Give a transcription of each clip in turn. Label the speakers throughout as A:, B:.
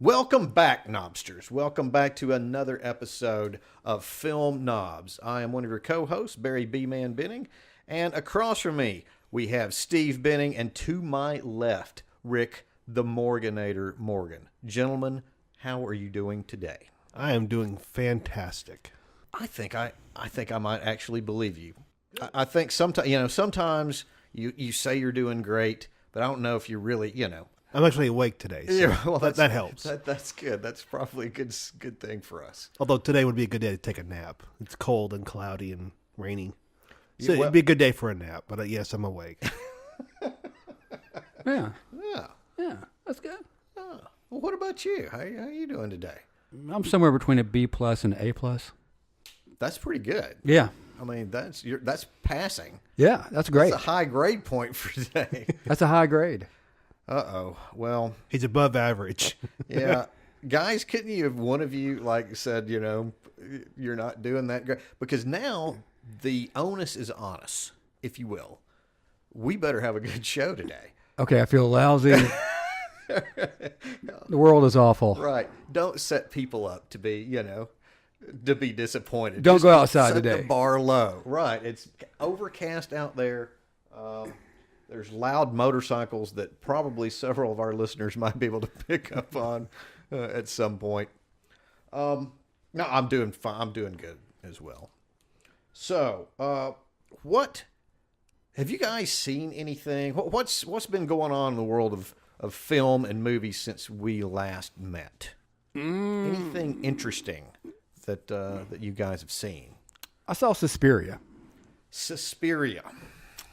A: Welcome back, Knobsters. Welcome back to another episode of Film Nobs. I am one of your co-hosts, Barry B-Man Benning, and across from me, we have Steve Benning, and to my left, Rick the Morganator Morgan. Gentlemen, how are you doing today?
B: I am doing fantastic.
A: I think I might actually believe you. I think sometimes you say you're doing great, but I don't know if you really,
B: I'm actually awake today, so
A: yeah, well,
B: that helps.
A: That's good. That's probably a good thing for us.
B: Although today would be a good day to take a nap. It's cold and cloudy and rainy. So
A: Yeah, well-
B: it'd be a good day for a nap, but yes, I'm awake.
C: Yeah,
A: Yeah.
C: that's good.
A: Oh. Well, what about you? How are you doing today?
C: I'm somewhere between a B plus and an A plus.
A: That's pretty good.
C: Yeah,
A: I mean, that's passing.
C: yeah, that's great.
A: That's a high grade point for today.
C: That's a high grade.
A: Uh-oh. Well,
B: He's above average.
A: yeah. Guys, couldn't you have one of you said, you're not doing that great? Because now the onus is on us, if you will. We better have a good show today.
C: Okay, I feel lousy. The world is awful.
A: Right. Don't set people up to be, to be disappointed.
C: Don't
A: Just
C: go outside
A: set
C: today.
A: the bar low. Right. It's overcast out there. There's loud motorcycles that probably several of our listeners might be able to pick up on at some point. No, I'm doing fine. I'm doing good as well. So, what have you guys seen anything? What's been going on in the world of film and movies since we last met? Anything interesting that you guys have seen?
C: I saw Suspiria.
A: Suspiria.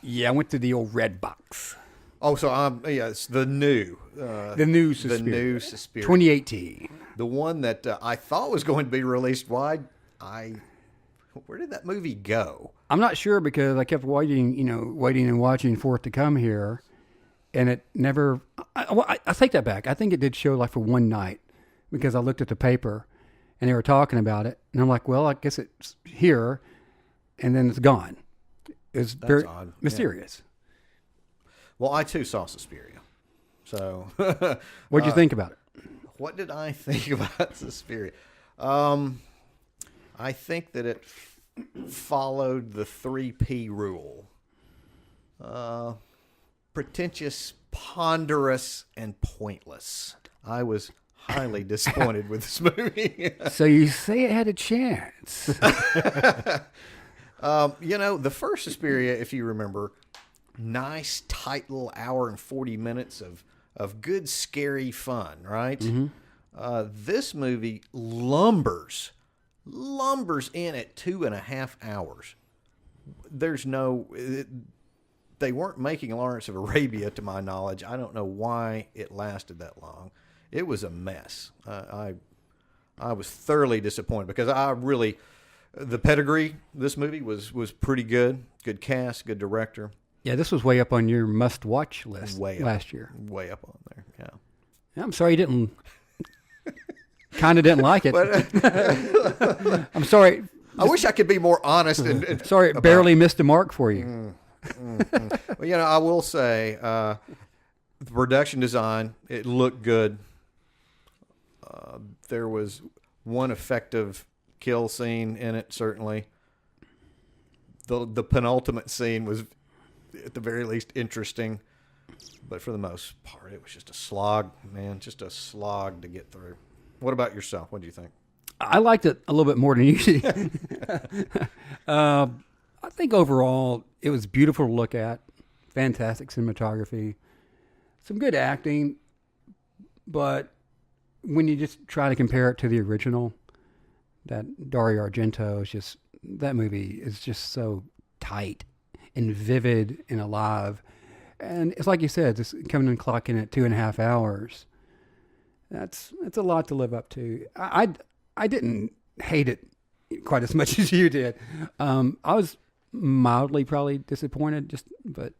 C: Yeah, I went to the old Red Box.
A: Oh, so it's the new
C: Suspiria.
A: The new Suspiria.
C: 2018.
A: The one that I thought was going to be released wide. Where did that movie go?
C: I'm not sure because I kept waiting and watching for it to come here, and it never. I take that back. I think it did show like for one night because I looked at the paper, and they were talking about it, and I'm like, well, I guess it's here, and then it's gone. It's very
A: odd.
C: mysterious.
A: Well, I too saw Suspiria. So,
C: What'd you think about it?
A: what did I think about Suspiria? I think that it followed the 3P rule. Pretentious, ponderous, and pointless. I was highly disappointed with this movie.
C: So you say it had a chance.
A: The first Suspiria, if you remember, nice, tight little hour and 40 minutes of good, scary fun, right? Mm-hmm. This movie lumbers in at 2.5 hours. They weren't making Lawrence of Arabia, to my knowledge. I don't know why it lasted that long. It was a mess. I was thoroughly disappointed because the pedigree, this movie was pretty good. Good cast, good director.
C: Yeah, this was way up on your must-watch list last year.
A: Way up on there, yeah.
C: I'm sorry you didn't. Kind of didn't like it. I'm sorry.
A: I wish I could be more honest. And
C: Sorry, it barely missed the mark for you.
A: Well, I will say, the production design, it looked good. There was one effective kill scene in it, certainly. The penultimate scene was, at the very least, interesting. But for the most part, it was just a slog, man. Just a slog to get through. What about yourself? What do you think?
C: I liked it a little bit more than you did. I think overall, it was beautiful to look at. Fantastic cinematography. Some good acting. But when you just try to compare it to the original, that Dario Argento is just, that movie is just so tight and vivid and alive. And it's like you said, just coming and clocking at 2.5 hours. That's a lot to live up to. I didn't hate it quite as much as you did. I was mildly probably disappointed, but.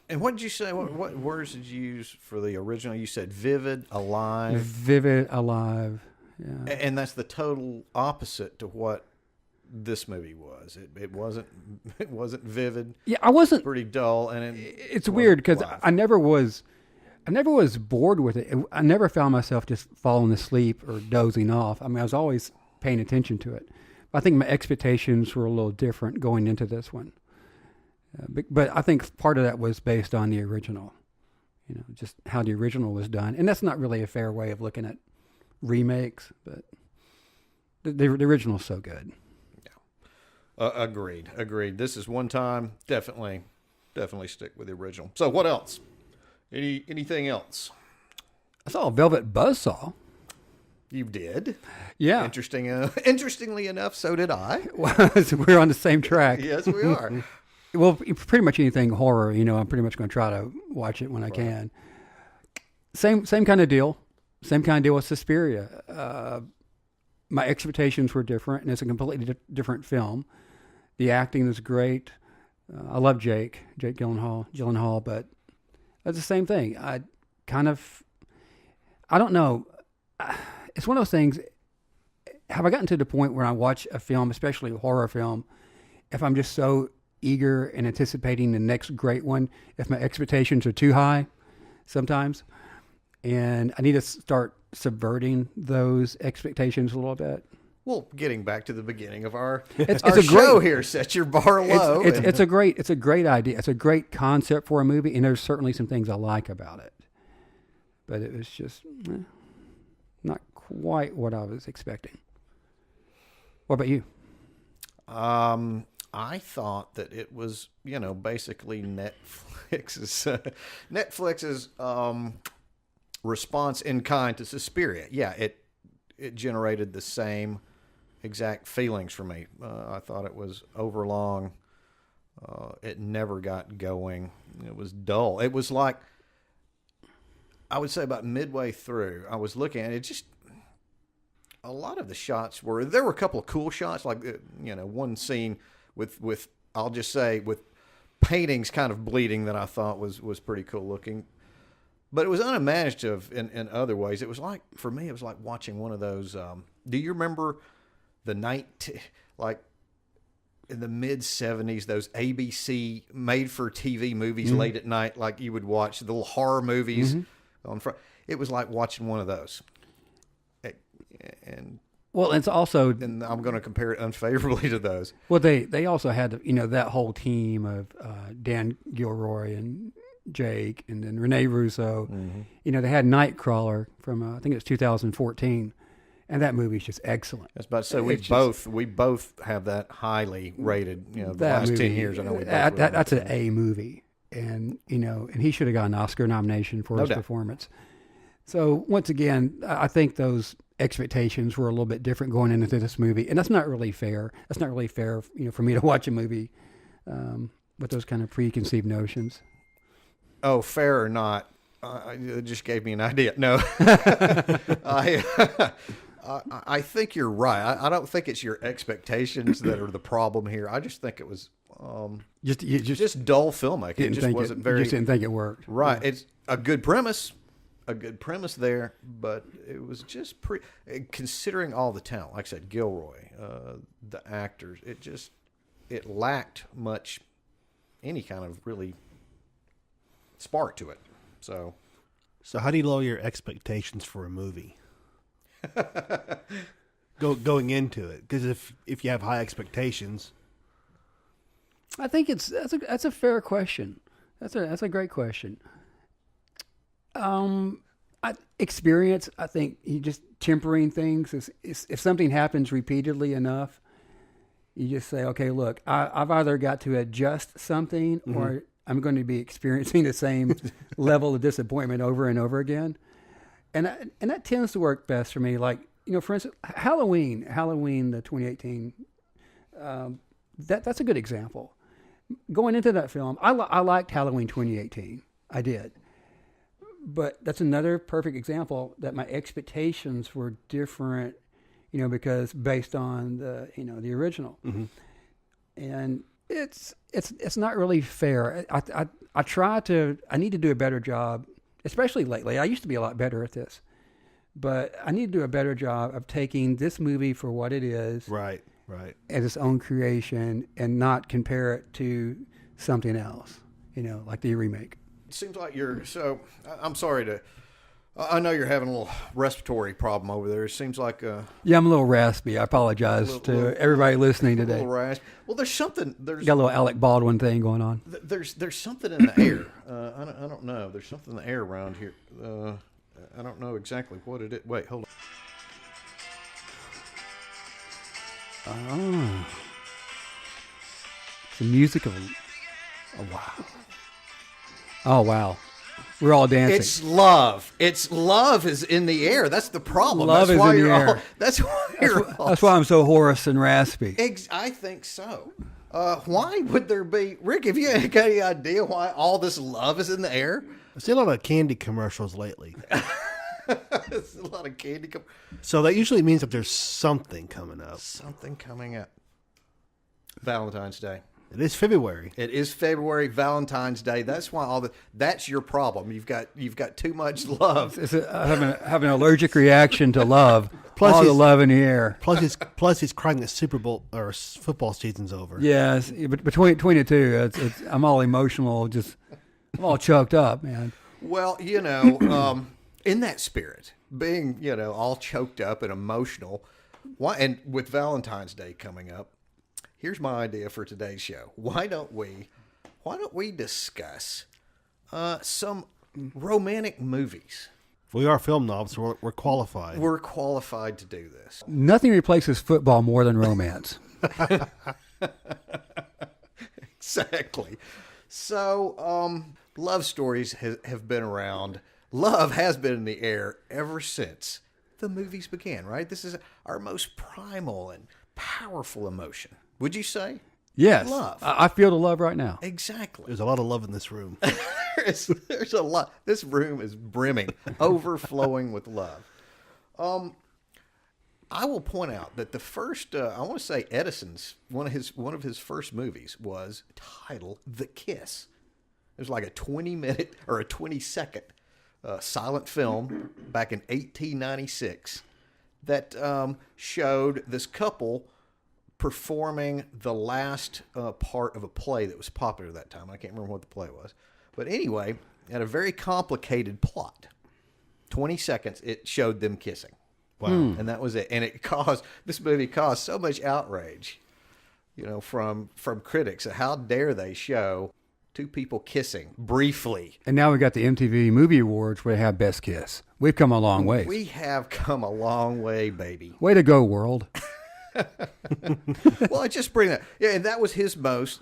A: And what did you say? What words did you use for the original? You said vivid, alive.
C: Vivid, alive. Yeah.
A: And that's the total opposite to what this movie was. It wasn't vivid.
C: Yeah, I wasn't.
A: Pretty dull, and
C: It's weird because I never was I never was bored with it. I never found myself just falling asleep or dozing off. I mean, I was always paying attention to it. I think my expectations were a little different going into this one. But I think part of that was based on the original, just how the original was done. And that's not really a fair way of looking at remakes, but the original's so good.
A: Yeah. Agreed. This is one time, definitely stick with the original. So what else? Anything else?
C: I saw Velvet Buzzsaw.
A: You did?
C: Yeah.
A: Interestingly enough, so did I.
C: So we're on the same track.
A: Yes, we are.
C: Well, pretty much anything horror, I'm pretty much going to try to watch it when I can. Same kind of deal. Same kind of deal with Suspiria. My expectations were different, and it's a completely different film. The acting is great. I love Jake Gyllenhaal, but it's the same thing. I don't know. It's one of those things. Have I gotten to the point where I watch a film, especially a horror film, if I'm just so eager and anticipating the next great one, if my expectations are too high sometimes, and I need to start subverting those expectations a little bit.
A: Well, getting back to the beginning of our
C: show
A: great, here, set your bar low.
C: It's a great idea. It's a great concept for a movie, and there's certainly some things I like about it. But it was just not quite what I was expecting. What about you?
A: I thought that it was, basically Netflix's response in kind to Suspiria. Yeah, it generated the same exact feelings for me. I thought it was overlong. It never got going. It was dull. It was like, I would say about midway through, I was looking at it, just a lot of the shots there were a couple of cool shots, like, one scene with I'll just say with paintings kind of bleeding that I thought was pretty cool looking. But it was unimaginative in other ways. It was like, for me, it was like watching one of those, do you remember the night, like in the mid-'70s, those ABC made-for-TV movies late at night, like you would watch the little horror movies on front. It was like watching one of those. And
C: well, it's also,
A: and I'm going to compare it unfavorably to those.
C: Well, they also had that whole team of Dan Gilroy and Jake and then Rene Russo. Mm-hmm. They had Nightcrawler from I think it was 2014, and that movie's just excellent.
A: I was about to say we both have that highly rated. The last movie, 10 years. I know
C: that's an A movie, and and he should have got an Oscar nomination for his performance. So once again, I think those expectations were a little bit different going into this movie, and that's not really fair. That's not really fair, for me to watch a movie with those kind of preconceived notions.
A: Oh, fair or not? It just gave me an idea. No, I think you're right. I don't think it's your expectations that are the problem here. I just think it was just dull filmmaking. It just wasn't very.
C: You just didn't think it worked.
A: Right. It's a good premise. There, but it was just considering all the talent, like I said, Gilroy, the actors, it lacked much, any kind of really spark to it. So
B: how do you lower your expectations for a movie? Going into it, because if you have high expectations,
C: I think that's a fair question. That's a great question. Experience, I think you just tempering things is if something happens repeatedly enough, you just say, okay, look, I've either got to adjust something or I'm going to be experiencing the same level of disappointment over and over again. And that tends to work best for me. Like, for instance, Halloween, the 2018, that's a good example. Going into that film, I liked Halloween 2018. I did. But that's another perfect example that my expectations were different, because based on the original, and it's not really fair. I need to do a better job, especially lately. I used to be a lot better at this, but I need to do a better job of taking this movie for what it is,
B: right,
C: as its own creation, and not compare it to something else, like the remake.
A: seems like you're. So I'm sorry to. I know you're having a little respiratory problem over there. It seems like
C: Yeah, I'm a little raspy. I apologize to everybody listening
A: a
C: today.
A: little rash. Well, there's something. There's
C: Got a little Alec Baldwin thing going on.
A: there's something in the air. I don't know. There's something in the air around here. I don't know exactly what it is. Wait, hold on.
C: Oh. It's the music of. Oh wow. Oh wow. We're all dancing.
A: It's love. It's love is in the air. That's the problem.
C: Love
A: that's
C: is
A: why
C: in the
A: you're
C: air.
A: All, that's why you're.
C: That's why I'm so hoarse and raspy.
A: I think so. Why would there be, Rick? Have you got any idea why all this love is in the air?
B: I've seen a lot of candy commercials lately.
A: There's a lot of candy.
B: So that usually means that there's something coming up.
A: Something coming up. Valentine's Day.
B: It is February.
A: It is February, Valentine's Day. That's why that's your problem. You've got too much love.
C: Having an allergic reaction to love.
B: Plus
C: all the
B: he's-
C: love in the air.
B: Plus he's crying the Super Bowl or football season's over.
C: Yes, but between the two, I'm all emotional. I'm all choked up, man.
A: Well, in that spirit, being all choked up and emotional, and with Valentine's Day coming up, here's my idea for today's show. Why don't we discuss some romantic movies?
B: We are film knobs, so we're qualified.
A: We're qualified to do this.
C: Nothing replaces football more than romance.
A: Exactly. So, love stories have been around. Love has been in the air ever since the movies began, right? This is our most primal and powerful emotion. Would you say?
C: Yes,
A: Love.
C: I feel the love right now.
A: Exactly.
B: There's a lot of love in this room.
A: There's a lot. This room is brimming, overflowing with love. I will point out that the first, I want to say Edison's one of his first movies was titled The Kiss. It was like a 20-minute or a 20-second silent film back in 1896 that showed this couple performing the last part of a play that was popular at that time. I can't remember what the play was. But anyway, it had a very complicated plot. 20 seconds, it showed them kissing. Wow. And that was it. And this movie caused so much outrage, from critics. How dare they show two people kissing briefly?
C: And now we got the MTV Movie Awards where they have Best Kiss. We've come a long way.
A: We have come a long way, baby.
C: Way to go, world.
A: Well, I just bring that. Yeah, and that was his most,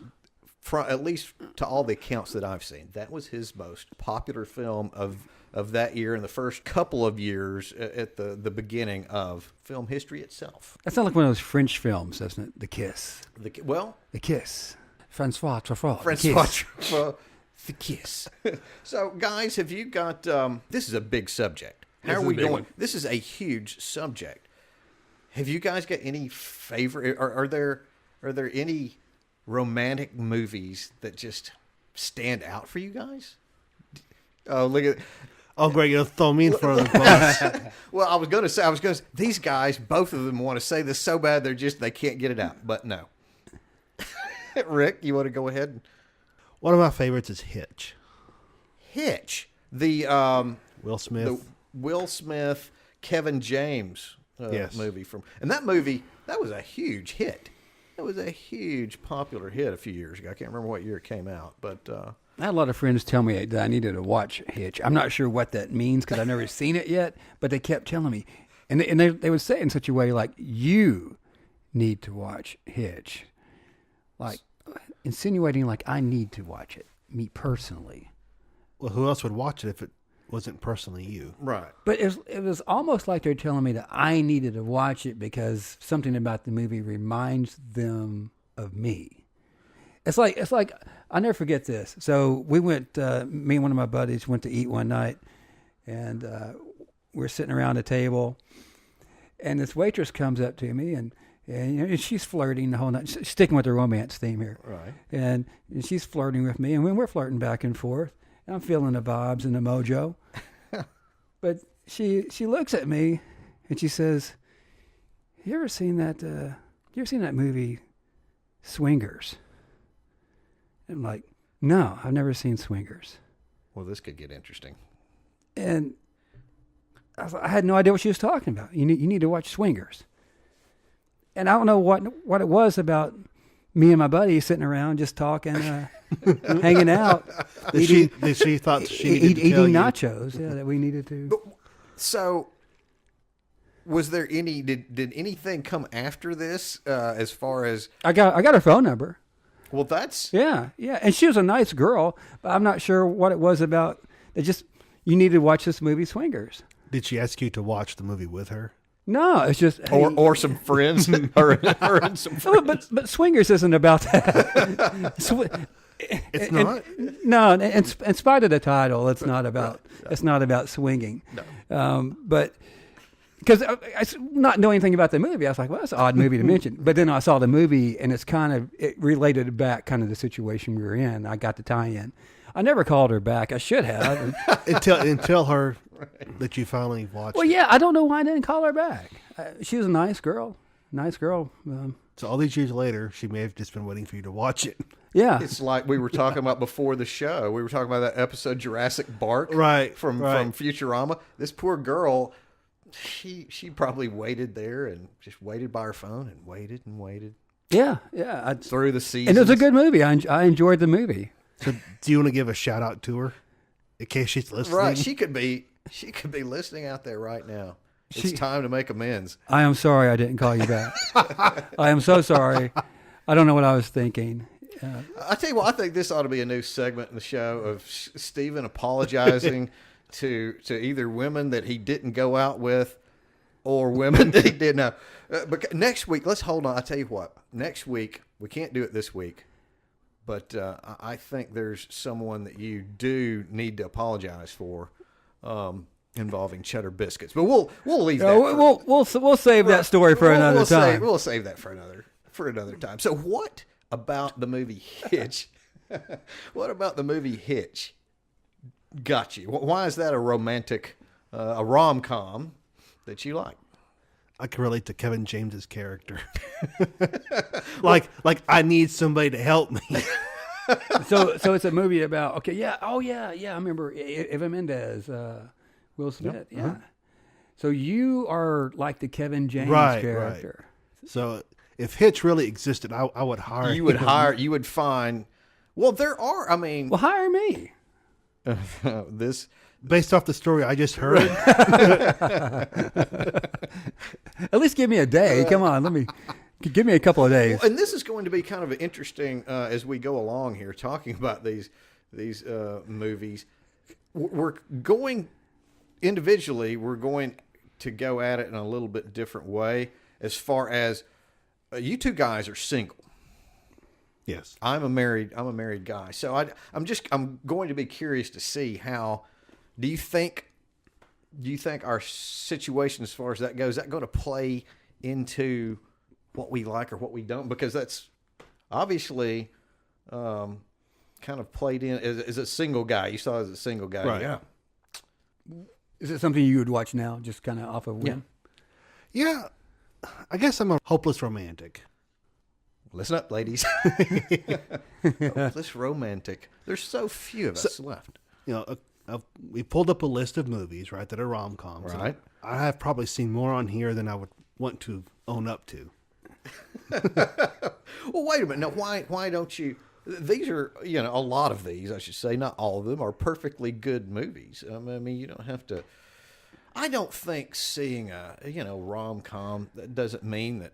A: at least to all the accounts that I've seen, that was his most popular film of that year and the first couple of years at the beginning of film history itself.
C: That sounds like one of those French films, doesn't it? The Kiss.
A: The Kiss.
C: Francois Truffaut.
A: Francois Truffaut. The Kiss. So, guys, have you got? This is a big subject. How are we going? This is a huge subject. Have you guys got any favorite? Are there any romantic movies that just stand out for you guys? Oh, look at.
B: Oh, great! You'll throw me in front of the bus.
A: Well, I was going to say, these guys, both of them want to say this so bad they can't get it out. But no. Rick, you want to go ahead?
B: One of my favorites is Hitch.
A: Hitch, the
B: Will Smith.
A: Will Smith, Kevin James
B: Yes.
A: movie that was a huge hit. It was a huge popular hit a few years ago. I can't remember what year it came out, but
C: I had a lot of friends tell me that I needed to watch Hitch. I'm not sure what that means because I've never seen it yet, but they kept telling me. And they would say it in such a way like, you need to watch Hitch. Like, insinuating like I need to watch it, me personally.
B: Well, who else would watch it if it wasn't personally you?
A: right.
C: But it was almost like they're telling me that I needed to watch it because something about the movie reminds them of me. It's like I'll never forget this. So we went, me and one of my buddies went to eat one night, and we're sitting around a table, and this waitress comes up to me, and she's flirting the whole night, sticking with the romance theme here.
A: Right.
C: And she's flirting with me, and we're flirting back and forth. And I'm feeling the vibes and the mojo. But she looks at me, and she says, "You ever seen that movie, Swingers?" And I'm like, "No, I've never seen Swingers."
A: Well, this could get interesting.
C: And I had no idea what she was talking about. You need to watch Swingers. And I don't know what it was about me and my buddy sitting around just talking, hanging out.
B: She thought she needed to tell
C: eating
B: you.
C: nachos. Yeah, that we needed to.
A: So, was there any? Did anything come after this? As far as
C: I got her phone number.
A: well, that's
C: Yeah, and she was a nice girl, but I'm not sure what it was about. It just you need to watch this movie, Swingers.
B: Did she ask you to watch the movie with her?
C: No, it's just hey,
A: or some friends or and some
C: oh,
A: friends.
C: but Swingers isn't about that.
B: It's not.
C: No, in spite of the title, it's not about it's not about swinging.
A: No.
C: But because I not knowing anything about the movie, I was like, well, that's an odd movie to mention. But then I saw the movie, and it related back kind of the situation we were in. I got the tie-in. I never called her back. I should have.
B: and tell her that you finally watched.
C: Well, yeah, I don't know why I didn't call her back. She was a nice girl.
B: So all these years later, she may have just been waiting for you to watch it.
C: Yeah.
A: It's like we were talking about before the show. We were talking about that episode Jurassic Bark, from Futurama. This poor girl, she probably waited there and just waited by her phone and waited
C: Yeah.
A: through the seasons.
C: And it was a good movie. I enjoyed the movie.
B: So do you want to give a shout out to her in case she's listening?
A: Right, she could be listening out there right now. It's time to make amends.
C: I am sorry I didn't call you back. I am so sorry. I don't know what I was thinking.
A: I tell you what, I think this ought to be a new segment in the show of Steven apologizing to either women that he didn't go out with or women that he did. No, but next week, let's hold on. I tell you what, next week we can't do it this week, but I think there's someone that you do need to apologize for. Involving cheddar biscuits, but we'll leave that.
C: We'll save that story for another time.
A: We'll save that for another time. So, what about the movie Hitch? What about the movie Hitch got you? Why is that a romantic, a rom-com that you like?
B: I can relate to Kevin James's character. like I need somebody to help me.
C: So it's a movie about I remember Eva Mendes. Will Smith, yeah. Uh-huh. So you are like the Kevin James character.
B: Right. So if Hitch really existed, I would hire.
A: You would hire. You would find. Well, there are. I mean,
C: well, hire me.
A: This
B: based off the story I just heard.
C: At least give me a day. Come on, give me a couple of days.
A: Well, and this is going to be kind of interesting as we go along here, talking about these movies. We're going. Individually, we're going to go at it in a little bit different way. As far as you two guys are single,
B: yes,
A: I'm a married guy. So I'm going to be curious to see how. Do you think our situation as far as that goes, is that going to play into what we like or what we don't? Because that's obviously kind of played in as a single guy. You saw it as a single guy,
B: right?
A: Yeah.
C: Is it something you would watch now, just kind of off of whim?
B: Yeah. I guess I'm a hopeless romantic.
A: Listen up, ladies. Hopeless romantic. There's so few of us left.
B: You know, we pulled up a list of movies, right, that are rom-coms.
A: Right.
B: I have probably seen more on here than I would want to own up to.
A: Well, wait a minute. Now, why don't you? These are, a lot of these, I should say, not all of them, are perfectly good movies. I mean, you don't have to. I don't think seeing a, rom-com, that doesn't mean that.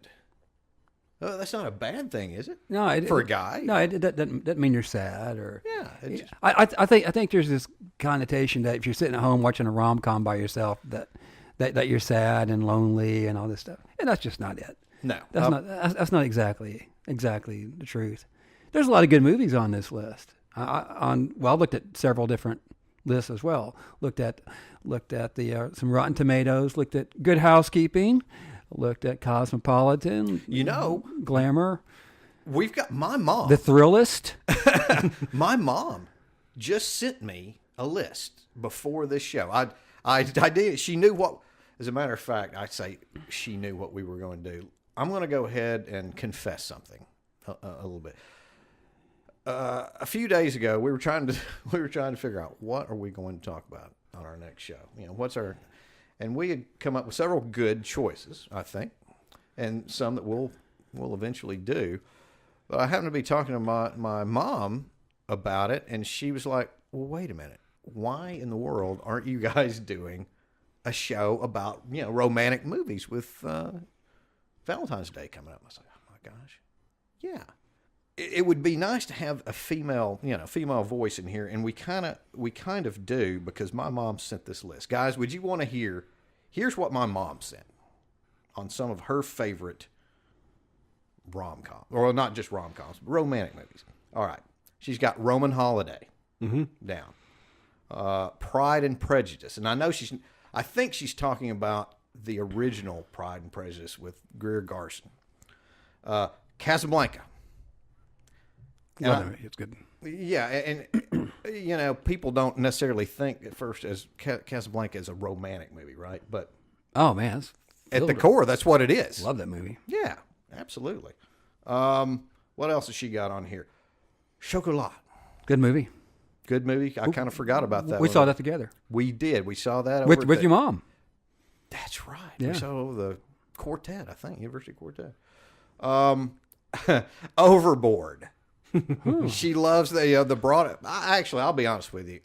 A: That's not a bad thing, is it?
C: No,
A: for a guy.
C: No, it doesn't mean you're sad or.
A: Yeah.
C: I think there's this connotation that if you're sitting at home watching a rom-com by yourself, that you're sad and lonely and all this stuff, and that's just not it.
A: No,
C: that's not exactly the truth. There's a lot of good movies on this list. I looked at several different lists as well. Looked at the some Rotten Tomatoes. Looked at Good Housekeeping. Looked at Cosmopolitan. Glamour.
A: We've got my mom.
C: The Thrillist.
A: My mom just sent me a list before this show. I did. She knew what. As a matter of fact, I'd say she knew what we were going to do. I'm going to go ahead and confess something a little bit. a few days ago, we were trying to figure out what are we going to talk about on our next show. And we had come up with several good choices, I think, and some that we'll eventually do. But I happened to be talking to my mom about it, and she was like, "Well, wait a minute. Why in the world aren't you guys doing a show about romantic movies with Valentine's Day coming up?" I was like, "Oh my gosh, yeah." It would be nice to have a female voice in here, and we kind of do, because my mom sent this list. Guys, would you want to hear? Here's what my mom sent on some of her favorite rom-com, or not just rom-coms, but romantic movies. All right, she's got Roman Holiday down, Pride and Prejudice, and I think she's talking about the original Pride and Prejudice with Greer Garson, Casablanca.
B: It's good.
A: Yeah, and people don't necessarily think at first as Casablanca as a romantic movie, right? But
C: oh man,
A: at the core, that's what it is.
C: Love that movie.
A: Yeah, absolutely. What else has she got on here? Chocolat.
C: Good movie.
A: Good movie. I kind of forgot about that.
C: We saw that together.
A: We did. We saw that
C: with your mom.
A: That's right.
C: Yeah.
A: We saw the quartet, I think, University Quartet. Overboard. She loves the broad. Actually, I'll be honest with you.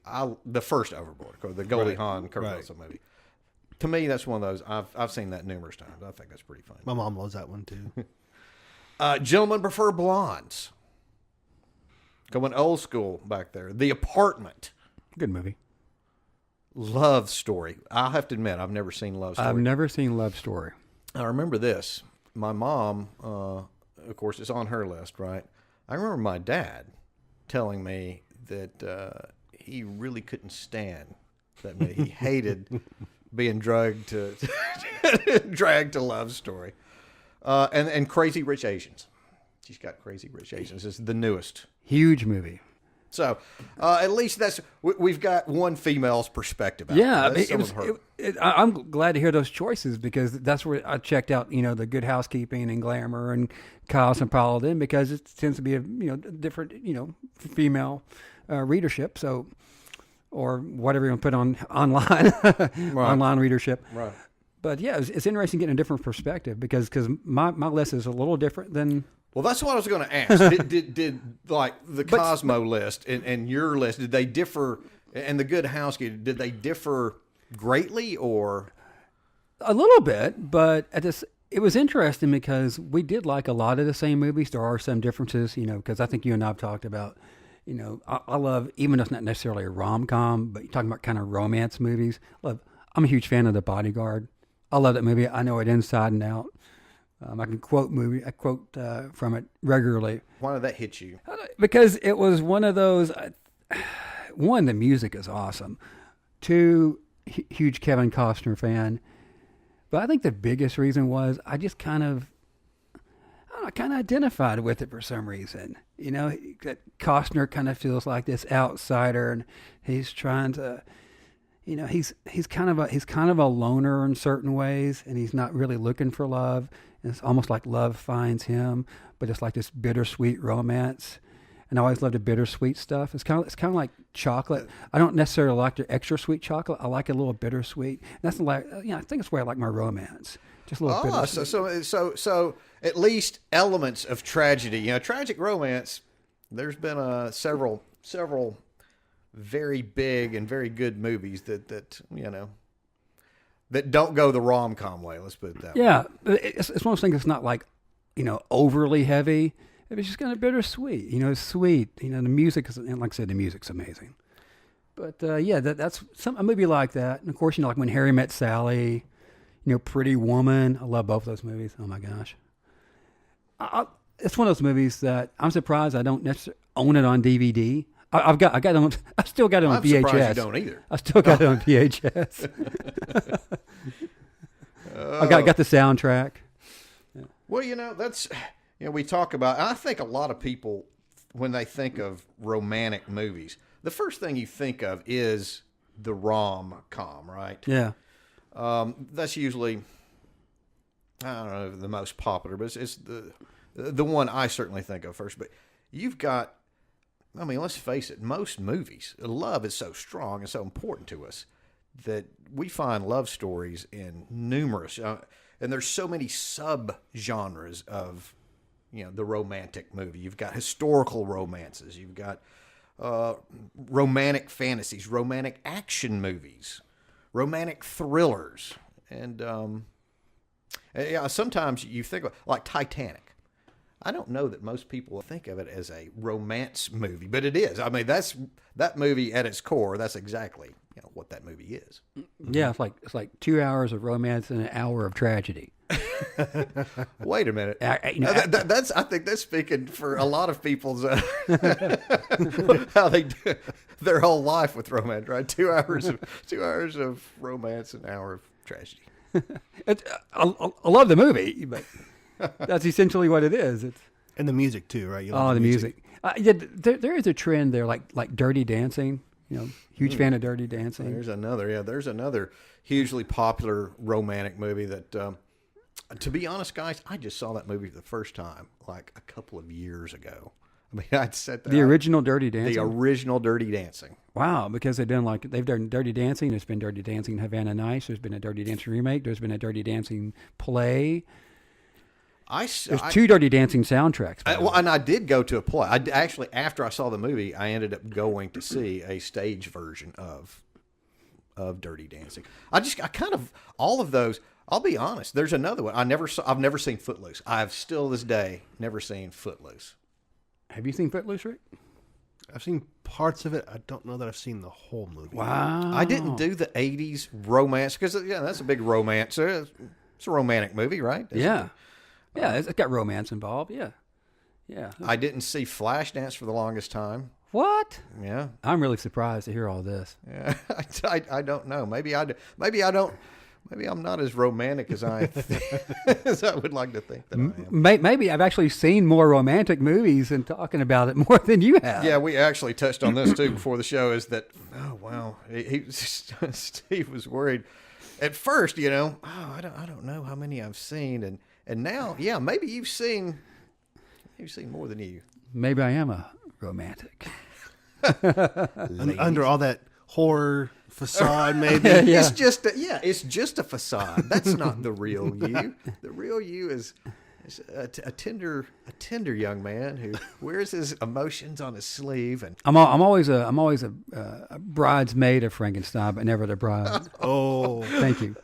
A: The first Overboard, the Goldie Hawn, Kurt Russell movie. To me, that's one of those. I've seen that numerous times. I think that's pretty funny.
B: My mom loves that one too.
A: Gentlemen Prefer Blondes. Going old school back there. The Apartment.
C: Good movie.
A: Love Story. I'll have to admit, I've never seen Love Story.
C: I've never seen Love Story.
A: I remember this. My mom, of course, it's on her list, right? I remember my dad telling me that he really couldn't stand that movie. He hated being dragged to Love Story. And Crazy Rich Asians. She's got Crazy Rich Asians. It's the newest.
C: Huge movie.
A: So at least we've got one female's perspective.
C: I'm glad to hear those choices, because that's where I checked out, the Good Housekeeping and Glamour and Cosmopolitan, because it tends to be a different female readership. So, or whatever you want to put online online readership.
A: Right.
C: But yeah, it's interesting getting a different perspective, because my list is a little different than.
A: Well, that's what I was going to ask. Did like the Cosmo list and your list, did they differ? And the Good Housekeeping, did they differ greatly, or
C: a little bit? But it was interesting, because we did like a lot of the same movies. There are some differences, because I think you and I have talked about. I love, even though it's not necessarily a rom-com, but you're talking about kind of romance movies. I'm a huge fan of The Bodyguard. I love that movie. I know it inside and out. I can quote from it regularly.
A: Why did that hit you?
C: Because it was one of those. One, the music is awesome. Two, huge Kevin Costner fan. But I think the biggest reason was I just kind of identified with it for some reason. That Costner kind of feels like this outsider, and he's trying to. He's kind of a loner in certain ways, and he's not really looking for love. And it's almost like love finds him, but it's like this bittersweet romance. And I always loved the bittersweet stuff. It's kind of like chocolate. I don't necessarily like the extra sweet chocolate. I like it a little bittersweet. And that's like, I think that's where I like my romance. Just a little bittersweet.
A: So at least elements of tragedy. Tragic romance. There's been several very big and very good movies that don't go the rom-com way. Let's put it that way.
C: Yeah, it's one of those things that's not like, overly heavy. It's just kind of bittersweet. It's sweet. The music is, and like I said, the music's amazing. But that's a movie like that. And of course, like When Harry Met Sally, Pretty Woman. I love both of those movies. Oh my gosh. It's one of those movies that I'm surprised I don't necessarily own it on DVD. I still got it on VHS.
A: I'm surprised you don't either.
C: I still got it on VHS. I got the soundtrack.
A: Yeah. Well, that's we talk about. I think a lot of people, when they think of romantic movies, the first thing you think of is the rom-com, right?
C: Yeah.
A: That's usually, I don't know, the most popular, but it's the one I certainly think of first. But you've got I mean, let's face it, most movies, love is so strong and so important to us that we find love stories in numerous, and there's so many sub-genres of, the romantic movie. You've got historical romances. You've got romantic fantasies, romantic action movies, romantic thrillers. And sometimes you think of, like Titanic. I don't know that most people think of it as a romance movie, but it is. I mean, that movie at its core. That's exactly what that movie is.
C: Yeah, it's like 2 hours of romance and an hour of tragedy.
A: Wait a minute. I think that's speaking for a lot of people's how they do their whole life with romance. Right, 2 hours of romance, an hour of tragedy.
C: I love the movie, but that's essentially what it is.
B: And the music too, right? You
C: Oh,
B: love
C: the music. Yeah, there is a trend there, like Dirty Dancing. Huge fan of Dirty Dancing.
A: There's another hugely popular romantic movie that, to be honest, guys, I just saw that movie for the first time like a couple of years ago. I mean, I'd set
C: the original Dirty Dancing.
A: The original Dirty Dancing.
C: Wow, because they've done Dirty Dancing. There's been Dirty Dancing Havana Nights. There's been a Dirty Dancing remake. There's been a Dirty Dancing play. There's 2 Dirty Dancing soundtracks.
A: And I did go to a play. I actually, after I saw the movie, I ended up going to see a stage version of Dirty Dancing. I kind of all of those. I'll be honest. There's another one. I've never seen Footloose. I've still this day never seen Footloose.
C: Have you seen Footloose, Rick?
B: I've seen parts of it. I don't know that I've seen the whole movie.
C: Wow.
A: I didn't do the 80s romance because that's a big romance. It's a romantic movie, right?
C: Yeah. Yeah, it's got romance involved. Yeah.
A: I didn't see Flashdance for the longest time.
C: What?
A: Yeah.
C: I'm really surprised to hear all this.
A: Yeah. I don't know. Maybe I don't. Maybe I'm not as romantic as I would like to think that I am.
C: Maybe I've actually seen more romantic movies and talking about it more than you have.
A: Yeah, we actually touched on this too before the show. Is that Steve was worried at first. I don't know how many I've seen, and now, yeah, maybe you've seen more than you.
C: Maybe I am a romantic.
B: Under all that horror facade, maybe.
C: Yeah.
A: It's just a facade. That's not the real you. The real you is a tender young man who wears his emotions on his sleeve. And
C: I'm always a bridesmaid of Frankenstein, but never the bride.
B: Oh,
C: thank you.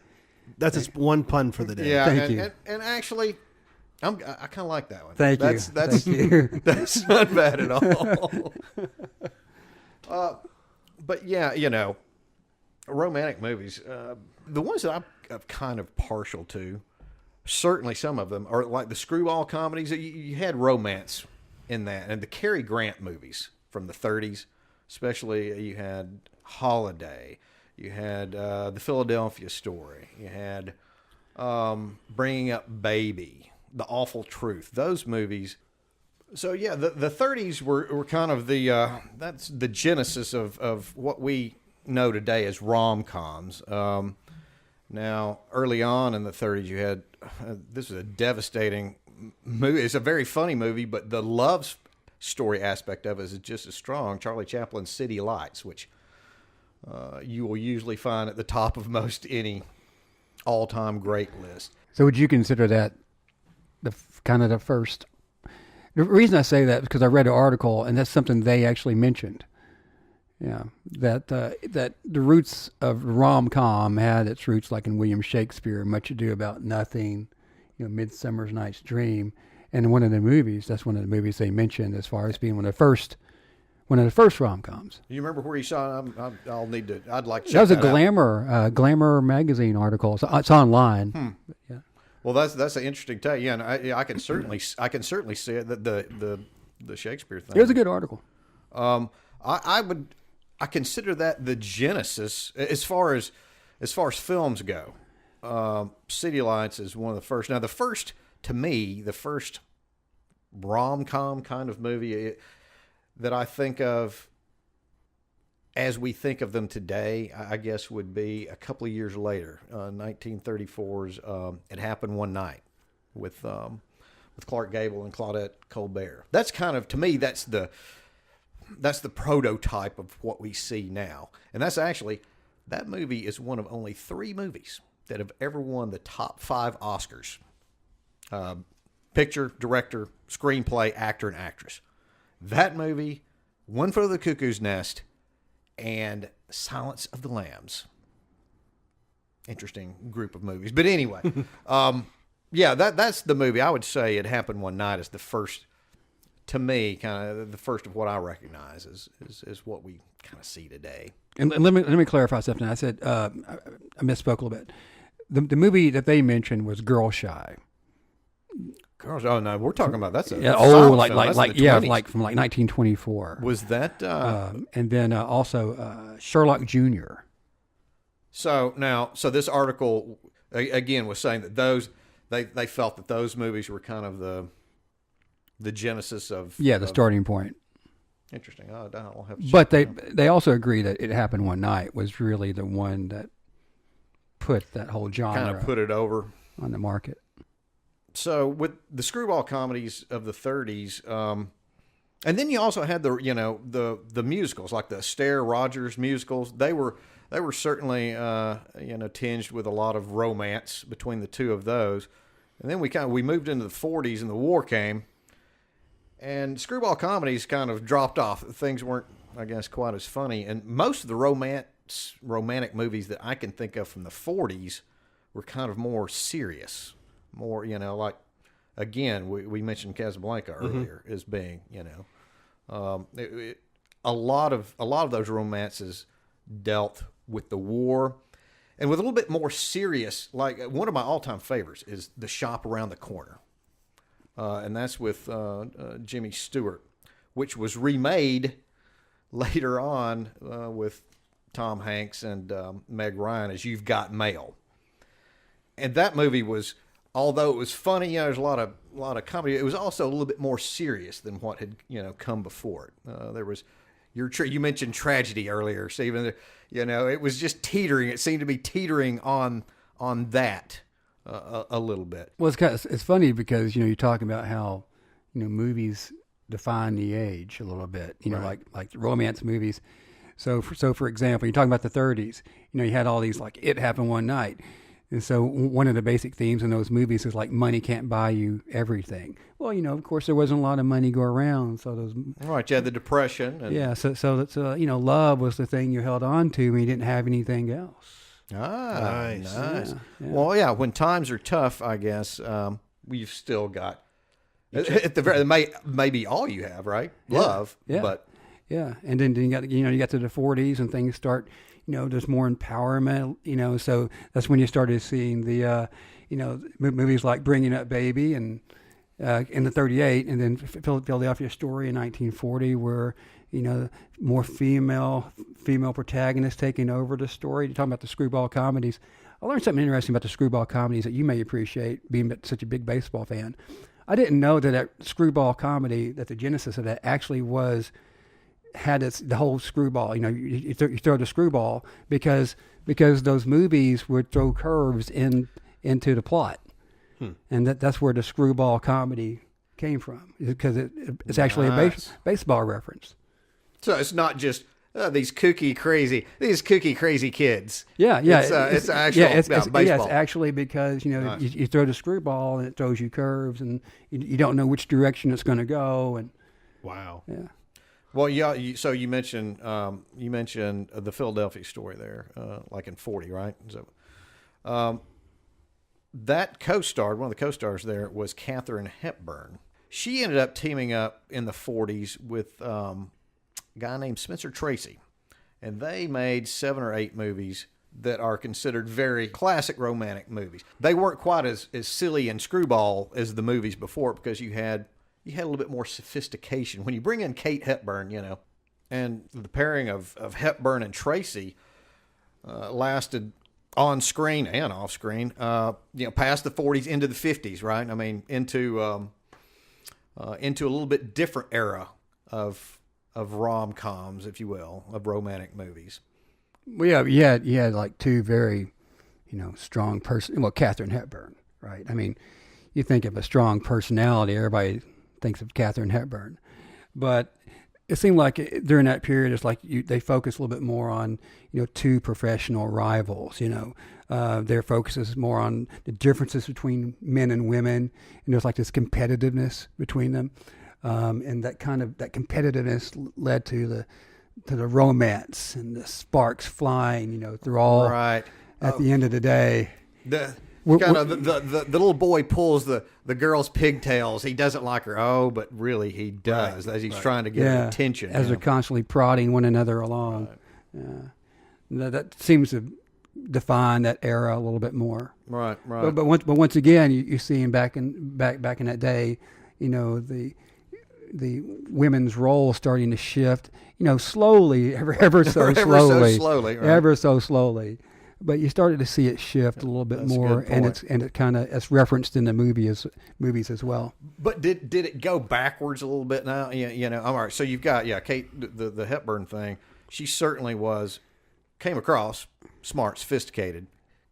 B: That's just one pun for the day.
A: Yeah,
C: thank you.
A: And actually, I kind of like that one.
C: Thank you.
A: Thank you. That's not bad at all. But yeah, romantic movies, the ones that I'm kind of partial to, certainly some of them are like the screwball comedies. You had romance in that, and the Cary Grant movies from the 30s, especially. You had Holiday, you had The Philadelphia Story, you had Bringing Up Baby, The Awful Truth. Those movies. So yeah, the 30s were kind of that's the genesis of what we know today as rom-coms. Now, early on in the 30s, you had this is a devastating movie. It's a very funny movie, but the love story aspect of it is just as strong. Charlie Chaplin's City Lights, which you will usually find at the top of most any all-time great list.
C: So would you consider that the first? The reason I say that is because I read an article, and that's something they actually mentioned. Yeah, that the roots of rom-com had its roots like in William Shakespeare, Much Ado About Nothing, Midsummer Night's Dream, and one of the movies. That's one of the movies they mentioned as far as being one of the first rom-coms.
A: You remember where you saw it? I'd like to check
C: that was a
A: out.
C: Glamour magazine article. It's online. Yeah.
A: Well, that's an interesting take. Yeah, and I can certainly see it. The Shakespeare thing.
C: It was a good article.
A: I consider that the genesis as far as films go. City Lights is one of the first. Now, the first rom-com kind of movie that I think of as we think of them today, I guess would be a couple of years later, 1934's It Happened One Night with Clark Gable and Claudette Colbert. That's kind of, to me, that's prototype of what we see now. And that movie is one of only 3 movies that have ever won the top 5 Oscars. Picture, director, screenplay, actor, and actress. That movie, One Flew Over the Cuckoo's Nest, and Silence of the Lambs. Interesting group of movies. But anyway, that's the movie. I would say It Happened One Night is the first, to me, kind of the first of what I recognize is what we kind of see today.
C: And let me clarify something. I said I misspoke a little bit. The movie that they mentioned was Girl Shy.
A: Girls, oh no, we're talking about that's a
C: like
A: from
C: 1924.
A: Was that
C: and then also Sherlock Jr.
A: So this article again was saying that they felt that those movies were kind of the genesis of
C: the starting point.
A: Interesting. I'll have to
C: but they also agree that It Happened One Night was really the one that put that whole genre
A: kind of put it over
C: on the market.
A: So with the screwball comedies of the 30s, and then you also had the musicals like the Astaire Rogers musicals. They were certainly tinged with a lot of romance between the two of those. And then we moved into the 40s and the war came, and screwball comedies kind of dropped off. Things weren't, I guess, quite as funny. And most of the romantic movies that I can think of from the 40s were kind of more serious. More, like, again, we mentioned Casablanca earlier as being, a lot of those romances dealt with the war and with a little bit more serious. Like one of my all-time favorites is The Shop Around the Corner, and that's with Jimmy Stewart, which was remade later on with Tom Hanks and Meg Ryan as You've Got Mail, and that movie was. Although it was funny, there's a lot of comedy. It was also a little bit more serious than what had come before it. There was you mentioned tragedy earlier, Stephen. It was just teetering. It seemed to be teetering on that a little bit.
C: Well, it's funny because you're talking about how movies define the age a little bit.
A: Right.
C: like romance movies. So for example, you're talking about the 30s. You had all these like It Happened One Night. And so one of the basic themes in those movies is like money can't buy you everything. Well, of course there wasn't a lot of money go around, so those
A: right. You had the Depression. And...
C: So that's love was the thing you held on to when you didn't have anything else.
A: Nice.
C: Yeah.
A: Well, yeah. When times are tough, I guess we've still got at the very maybe all you have, right? Love,
C: yeah.
A: But
C: yeah, and then you got to the 40s and things start. There's more empowerment, so that's when you started seeing the, movies like Bringing Up Baby and in the 38, and then Philadelphia Story in 1940, where, more female protagonists taking over the story. You're talking about the screwball comedies. I learned something interesting about the screwball comedies that you may appreciate, being such a big baseball fan. I didn't know that screwball comedy, that the genesis of that actually had the whole screwball. You throw the screwball because those movies would throw curves into the plot, and that's where the screwball comedy came from, because it's actually a baseball reference.
A: So it's not just these kooky crazy kids.
C: Yeah.
A: It's actually about baseball.
C: Yeah, it's actually because nice. you throw the screwball and it throws you curves, and you don't know which direction it's going to go. And
B: wow.
C: Yeah.
A: Well, yeah. So you mentioned the Philadelphia Story there, like in 40, right? So, that co-starred, one of the co-stars there was Katharine Hepburn. She ended up teaming up in the 40s with a guy named Spencer Tracy, and they made 7 or 8 movies that are considered very classic romantic movies. They weren't quite as silly and screwball as the movies before, because you had a little bit more sophistication. When you bring in Kate Hepburn, and the pairing of Hepburn and Tracy lasted on screen and off screen, past the 40s into the 50s, right? I mean, into a little bit different era of rom-coms, if you will, of romantic movies.
C: Well, yeah, you had like 2 very, strong person. Well, Katharine Hepburn, right? I mean, you think of a strong personality, everybody thinks of Katharine Hepburn, but it seemed like during that period, it's like they focus a little bit more on, two professional rivals. Their focus is more on the differences between men and women, and there's like this competitiveness between them, and that competitiveness led to the romance and the sparks flying, through all.
A: Right.
C: At the end of the day,
A: the little boy pulls the girl's pigtails. He doesn't like her. Oh, but really he does, as he's trying to get her attention.
C: As they're constantly prodding one another along. Right. That seems to define that era a little bit more.
A: Right.
C: But once again, you see him back in that day, the women's role starting to shift, slowly, ever so slowly. But you started to see it shift a little bit more, and it's referenced in the movies as well.
A: But did it go backwards a little bit now? All right. So you've got Kate, the Hepburn thing. She certainly came across smart, sophisticated,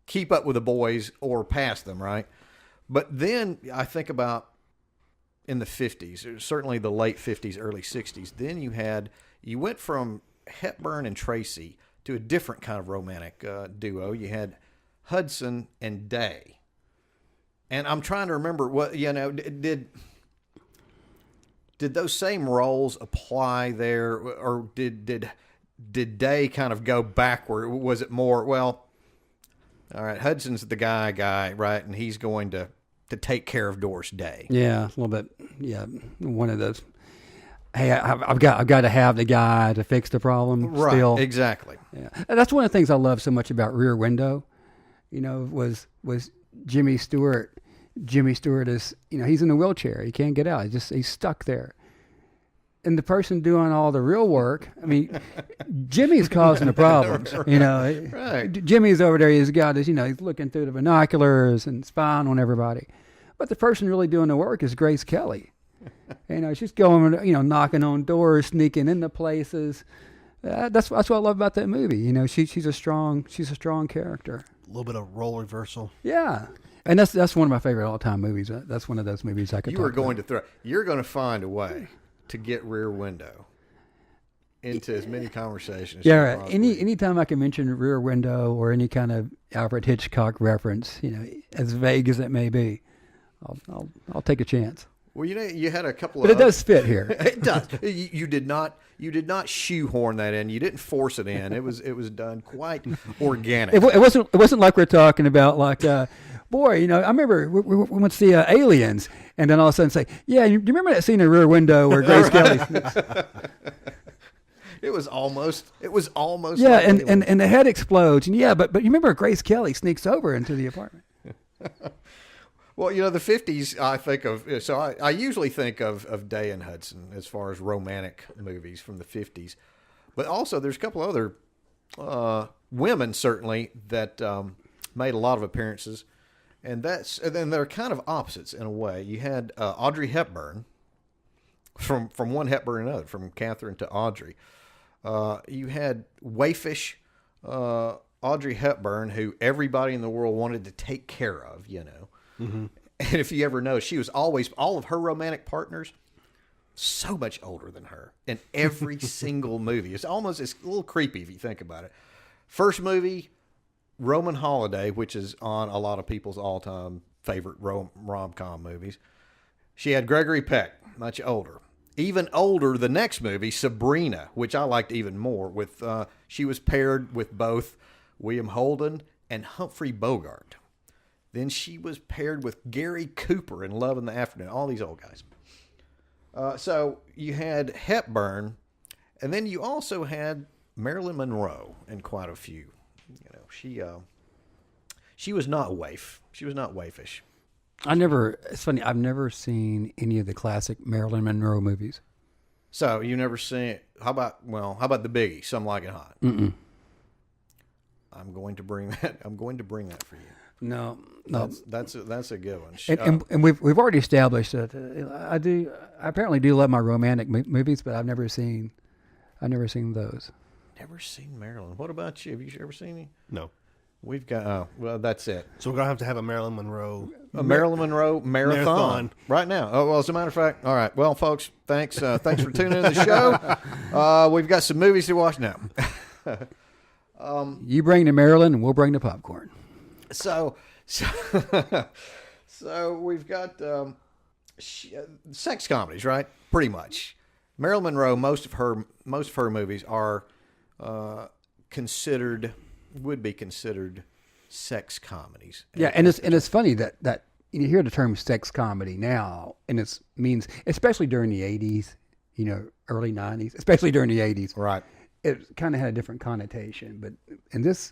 A: keep up with the boys or pass them, right? But then I think about in the 50s, certainly the late 50s, early 60s. Then you went from Hepburn and Tracy to a different kind of romantic duo. You had Hudson and Day. And I'm trying to remember what, did those same roles apply there, or did Day kind of go backward? Was it more, all right, Hudson's the guy, right? And he's going to take care of Doris Day.
C: Yeah, a little bit. Yeah, one of those. Hey, I've got to have the guy to fix the problem.
A: Right,
C: still.
A: Exactly.
C: Yeah, and that's one of the things I love so much about Rear Window. Was Jimmy Stewart. Jimmy Stewart is, he's in a wheelchair. He can't get out. He's stuck there. And the person doing all the real work, Jimmy's causing the problems.
A: Right.
C: Jimmy's over there. He's got his, he's looking through the binoculars and spying on everybody. But the person really doing the work is Grace Kelly. She's going, knocking on doors, sneaking into places. That's what I love about that movie. She's a strong character.
B: A little bit of role reversal.
C: Yeah, and that's one of my favorite all-time movies. That's one of those movies I could.
A: You're going to find a way to get Rear Window into as many conversations.
C: Yeah, right. Anytime I can mention Rear Window or any kind of Alfred Hitchcock reference, as vague as it may be, I'll take a chance.
A: Well, you had a couple
C: but it does fit here.
A: It does. You did not shoehorn that in. You didn't force it in. It was done quite organic.
C: It wasn't like we're talking about boy, I remember we went to see Aliens, and then all of a sudden say, yeah, you remember that scene in Rear Window where Grace Kelly?
A: It was almost.
C: Yeah, like and the head explodes, and but you remember Grace Kelly sneaks over into the apartment.
A: Well, the 50s, I think of, so I usually think of Day and Hudson as far as romantic movies from the 50s. But also there's a couple other women, certainly, that made a lot of appearances. And then they're kind of opposites in a way. You had Audrey Hepburn, from one Hepburn to another, from Catherine to Audrey. You had waifish Audrey Hepburn, who everybody in the world wanted to take care of, Mm-hmm. And if you ever know, she was always, all of her romantic partners, so much older than her in every single movie. It's a little creepy if you think about it. First movie, Roman Holiday, which is on a lot of people's all-time favorite rom-com movies. She had Gregory Peck, much older. Even older, the next movie, Sabrina, which I liked even more. She was paired with both William Holden and Humphrey Bogart. Then she was paired with Gary Cooper in Love in the Afternoon. All these old guys. So you had Hepburn, and then you also had Marilyn Monroe in quite a few. She was not waif. She was not waifish.
C: It's funny, I've never seen any of the classic Marilyn Monroe movies.
A: So you never seen, how about the Biggie, Some Like It Hot?
C: Mm-mm.
A: I'm going to bring that for you.
C: No.
A: That's a good one.
C: And we've already established that I apparently do love my romantic movies, but I've never seen those.
A: Never seen Marilyn. What about you? Have you ever seen any?
B: No.
A: We've got, well, that's it.
B: So we're going to have a Marilyn Monroe.
A: A Marilyn Monroe marathon right now. Oh, well, as a matter of fact, all right. Well, folks, thanks for tuning in to the show. We've got some movies to watch now.
C: You bring the Maryland, and we'll bring the popcorn.
A: So we've got sex comedies, right? Pretty much. Marilyn Monroe, most of her movies are would be considered sex comedies.
C: Yeah, and it's funny that you hear the term sex comedy now, and it means, especially during the 80s, early 90s, especially during the 80s.
A: Right.
C: It kind of had a different connotation, but in this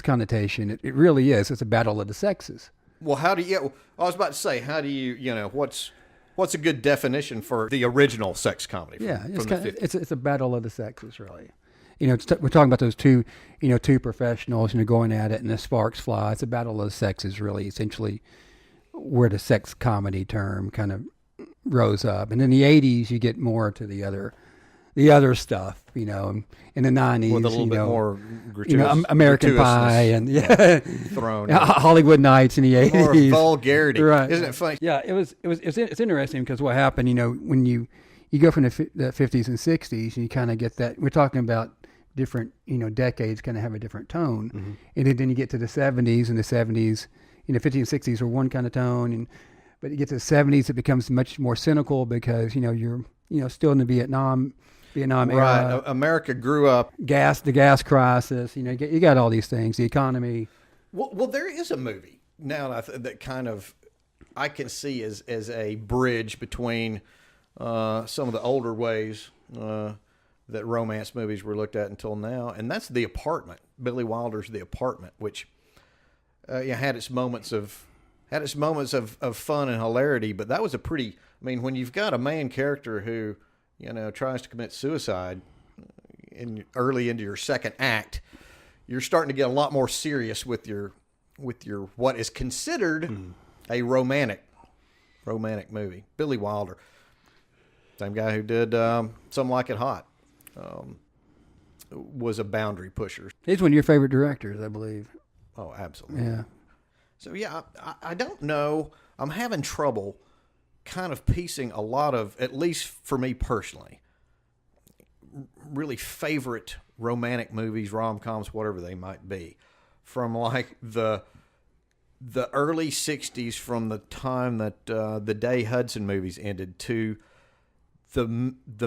C: connotation, it really is. It's a battle of the sexes.
A: Well, how do you? I was about to say, how do you? What's a good definition for the original sex comedy? From the 50s?
C: It's a battle of the sexes, really. We're talking about those two professionals, going at it, and the sparks fly. It's a battle of the sexes, really, essentially, where the sex comedy term kind of rose up. And in the 80s, you get more to the other stuff, in the 90s,
A: with a little bit more gratuitous,
C: American Pie and
A: thrown
C: Hollywood Nights in the 80s,
A: more vulgarity,
C: right?
A: Isn't it funny?
C: Yeah, it's interesting because what happened, when you go from the 50s and 60s, and you kind of get that. We're talking about different, decades kind of have a different tone,
A: mm-hmm.
C: and then you get to the 70s, and the 70s, 50s and 60s are one kind of tone, but you get to the 70s, it becomes much more cynical because you're still in the Vietnam era.
A: Right. America grew up.
C: The gas crisis. You got all these things. The economy.
A: Well, there is a movie now that kind of I can see as a bridge between some of the older ways that romance movies were looked at until now, and that's The Apartment. Billy Wilder's The Apartment, which had its moments of fun and hilarity, but that was a pretty. I mean, when you've got a main character who tries to commit suicide early into your second act, you're starting to get a lot more serious with your what is considered a romantic movie. Billy Wilder, same guy who did Some Like It Hot, was a boundary pusher.
C: He's one of your favorite directors, I believe.
A: Oh, absolutely.
C: Yeah.
A: So yeah, I don't know. I'm having trouble kind of piecing a lot of, at least for me personally, really favorite romantic movies, rom-coms, whatever they might be, from like the early 60s, from the time that the Day Hudson movies ended, to the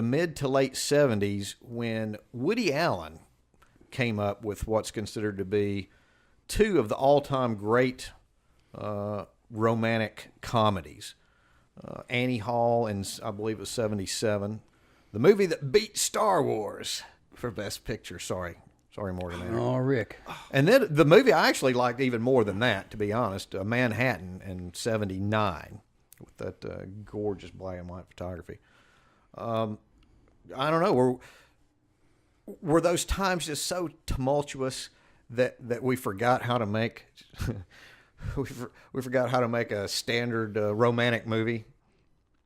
A: mid to late 70s, when Woody Allen came up with what's considered to be two of the all-time great romantic comedies. Annie Hall, and I believe it was 77. The movie that beat Star Wars for Best Picture. Sorry, Morganator.
C: Oh, Rick.
A: And then the movie I actually liked even more than that, to be honest, Manhattan in 79, with that gorgeous black and white photography. I don't know. Were those times just so tumultuous that we forgot how to make we forgot how to make a standard romantic movie?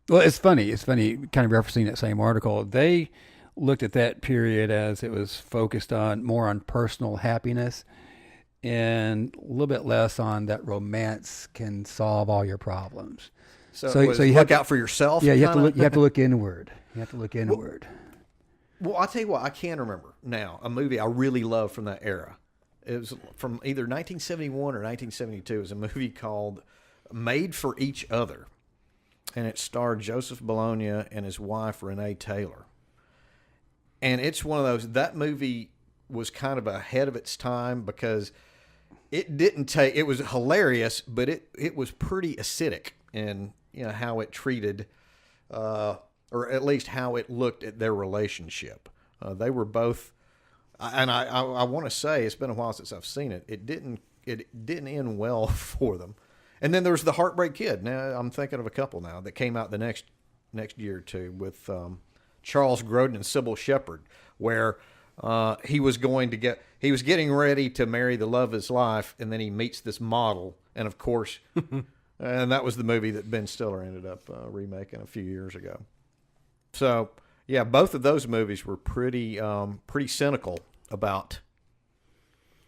C: Well, it's funny, kind of referencing that same article. They looked at that period as it was focused more on personal happiness and a little bit less on that romance can solve all your problems.
A: So you look out for yourself?
C: Yeah, you have to look inward. You have to look inward.
A: Well, I'll tell you what, I can remember now a movie I really loved from that era. It was from either 1971 or 1972. It was a movie called Made for Each Other, and it starred Joseph Bologna and his wife, Renee Taylor. And it's one of those, that movie was kind of ahead of its time because it was hilarious, but it was pretty acidic in how it treated, or at least how it looked at their relationship. They were both, and I want to say, it's been a while since I've seen it. It didn't end well for them. And then there's The Heartbreak Kid. Now I'm thinking of a couple now that came out the next year or two with Charles Grodin and Sybil Shepherd, where he was getting ready to marry the love of his life, and then he meets this model, and of course, and that was the movie that Ben Stiller ended up remaking a few years ago. So yeah, both of those movies were pretty cynical about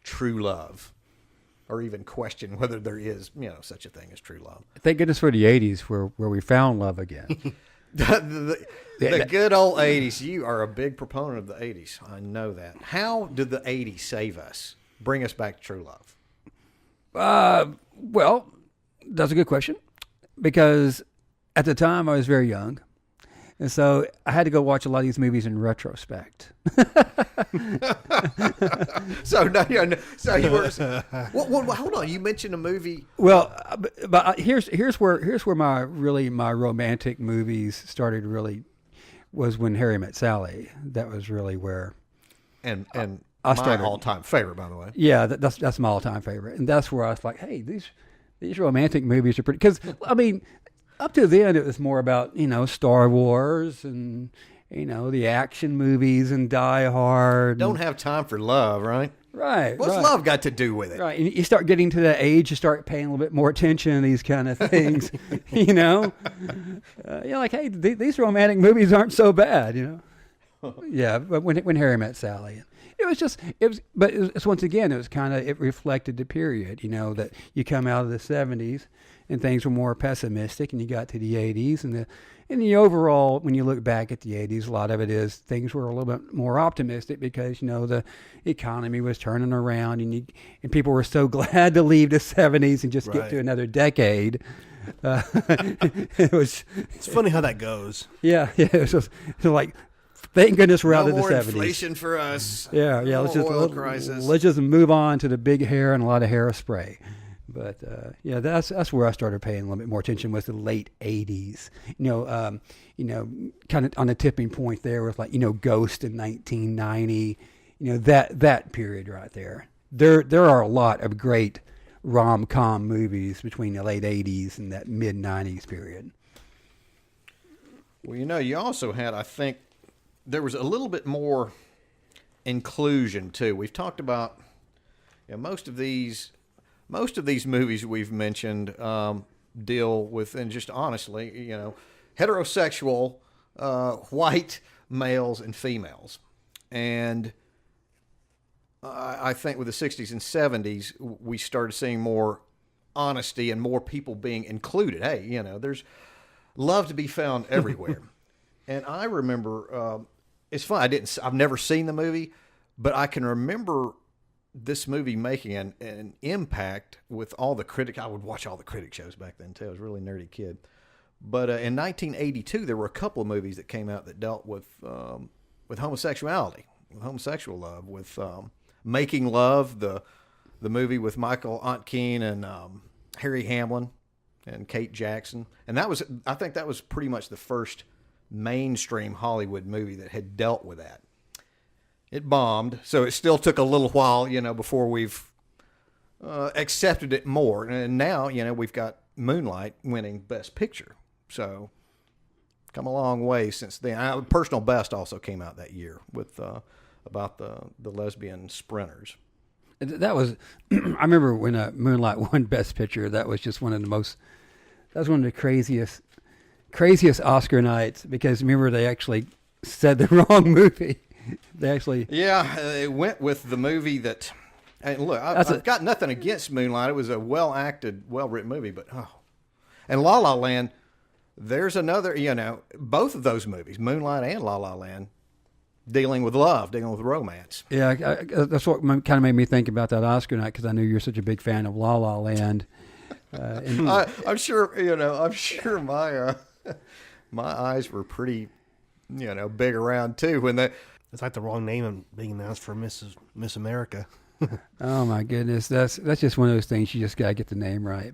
A: true love. or even question whether there is, such a thing as true love.
C: Thank goodness for the 80s where we found love again.
A: The good old 80s. You are a big proponent of the 80s. I know that. How did the 80s save us? Bring us back to true love?
C: Well, that's a good question, because at the time I was very young. And so I had to go watch a lot of these movies in retrospect.
A: So you were. Hold on. You mentioned a movie.
C: Well, but here's where my romantic movies started. Really, was when Harry Met Sally. That was really where.
A: And
C: I
A: my
C: started.
A: all-time favorite, by the way.
C: Yeah, that's my all-time favorite, and that's where I was like, hey, these romantic movies are pretty. Because I mean, up to then it was more about Star Wars and the action movies and Die Hard.
A: Don't have time for love, right?
C: Right.
A: What's love got to do with it?
C: Right. And you start getting to that age, you start paying a little bit more attention to these kind of things. You're like, hey, these romantic movies aren't so bad. Yeah, but when Harry Met Sally. But once again, it reflected the period, that you come out of the 70s and things were more pessimistic, and you got to the 80s, and the overall, when you look back at the 80s, a lot of it is things were a little bit more optimistic because, the economy was turning around, and people were so glad to leave the 70s and just get to another decade.
B: It's funny how that goes.
C: Yeah. It was like, thank goodness we're out of the 70s.
A: Inflation for us.
C: Yeah.
A: Oil crisis.
C: Let's just move on to the big hair and a lot of hairspray. But that's where I started paying a little bit more attention, was the late 80s. Kind of on the tipping point there with Ghost in 1990. That period right there. There are a lot of great rom-com movies between the late 80s and that mid 90s period.
A: Well, you also had, I think, there was a little bit more inclusion too. We've talked about most of these movies we've mentioned deal with, and just honestly, heterosexual white males and females. And I think with the 60s and 70s, we started seeing more honesty and more people being included. Hey, there's love to be found everywhere. And I remember, it's fun. I've never seen the movie, but I can remember this movie making an impact with all the critics. I would watch all the critic shows back then too. I was a really nerdy kid. But in 1982, there were a couple of movies that came out that dealt with homosexuality, with homosexual love, with Making Love, the movie with Michael Ontkean and Harry Hamlin and Kate Jackson. And I think that was pretty much the first mainstream Hollywood movie that had dealt with that. It bombed, so it still took a little while, before we've accepted it more. And now, we've got Moonlight winning Best Picture. So, come a long way since then. Personal Best also came out that year with about the lesbian sprinters.
C: That was, I remember when Moonlight won Best Picture. That was just one of the craziest Oscar nights, because remember they actually said the wrong movie. They
A: went with the movie that. And look, I've got nothing against Moonlight. It was a well-acted, well-written movie, but and La La Land. There's another, both of those movies, Moonlight and La La Land, dealing with love, dealing with romance.
C: Yeah, that's what kind of made me think about that Oscar night, because I knew you're such a big fan of La La Land.
A: I'm sure, my eyes were pretty, big around too when that.
B: It's like the wrong name and being announced for Miss America.
C: Oh my goodness, that's just one of those things. You just gotta get the name right.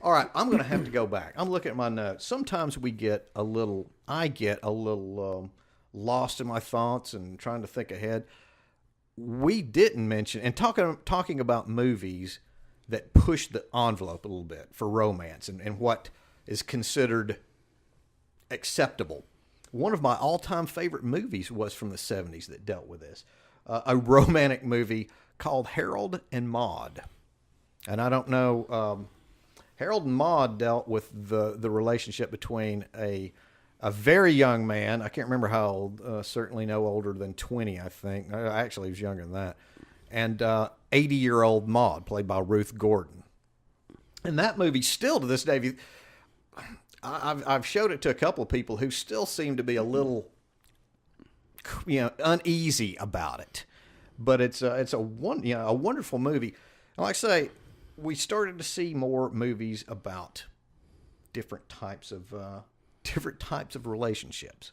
A: All right, I'm gonna have to go back. I'm looking at my notes. Sometimes I get a little lost in my thoughts and trying to think ahead. We didn't mention, and talking about movies that push the envelope a little bit for romance and what is considered acceptable. One of my all-time favorite movies was from the 70s that dealt with this. A romantic movie called Harold and Maude. And I don't know, Harold and Maude dealt with the relationship between a very young man. I can't remember how old, certainly no older than 20, I think. Actually, he was younger than that. 80-year-old Maud, played by Ruth Gordon. And that movie, still to this day, I've showed it to a couple of people who still seem to be a little, uneasy about it. But it's a wonderful movie. And like I say, we started to see more movies about different types of relationships.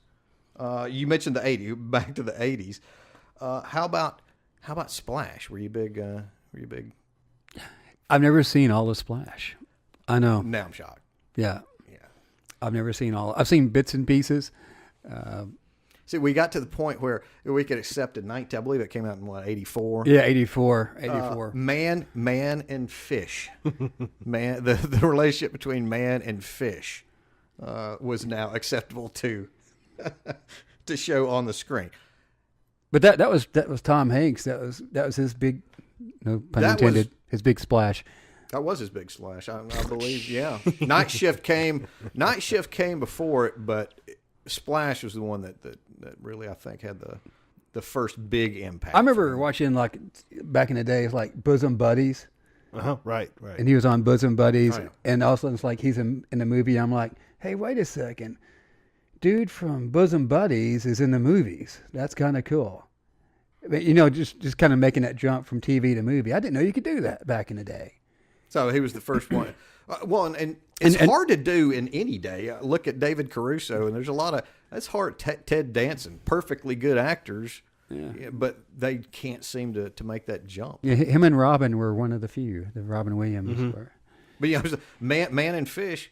A: You mentioned the 80s. Back to the 80s. How about Splash? Were you big?
C: I've never seen all of Splash. I know.
A: Now I'm shocked.
C: Yeah. I've never seen all. I've seen bits and pieces.
A: See, we got to the point where we could accept a 19. I believe it came out in 84.
C: Yeah, 84.
A: Man, and fish. The relationship between man and fish was now acceptable to show on the screen.
C: But that was Tom Hanks. That was his big, no pun intended, his big splash.
A: That was his big splash, I believe. Yeah, Night Shift came before it, but Splash was the one that really, I think, had the first big impact.
C: I remember watching, like, back in the days, like Bosom Buddies.
B: Right.
C: And he was on Bosom Buddies,
A: Oh, yeah.
C: and all of a sudden it's like he's in the movie. I'm like, hey, wait a second, dude from Bosom Buddies is in the movies. That's kind of cool. I mean, just kind of making that jump from TV to movie. I didn't know you could do that back in the day.
A: So he was the first one. And it's hard to do in any day. Look at David Caruso, and there's a lot of that's hard. Ted Danson, perfectly good actors, but they can't seem to make that jump.
C: Yeah, him and Robin were one of the few. The Robin Williams were.
A: But Man and Fish.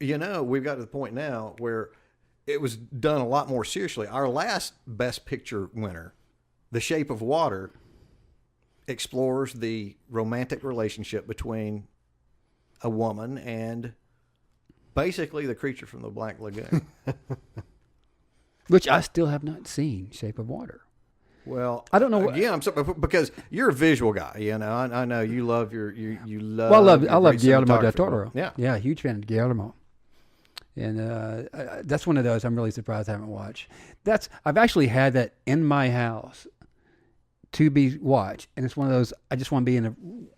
A: We've got to the point now where it was done a lot more seriously. Our last Best Picture winner, The Shape of Water, explores the romantic relationship between a woman and basically the creature from the Black Lagoon.
C: Which I still have not seen, Shape of Water.
A: Well,
C: I don't know what.
A: Again, I'm sorry, because you're a visual guy. I know you love you love.
C: Well, I love
A: great
C: Guillermo del
A: cinematography.
C: Toro.
A: Yeah,
C: huge fan of Guillermo. And that's one of those I'm really surprised I haven't watched. I've actually had that in my house to be watched, and it's one of those I just want to be in a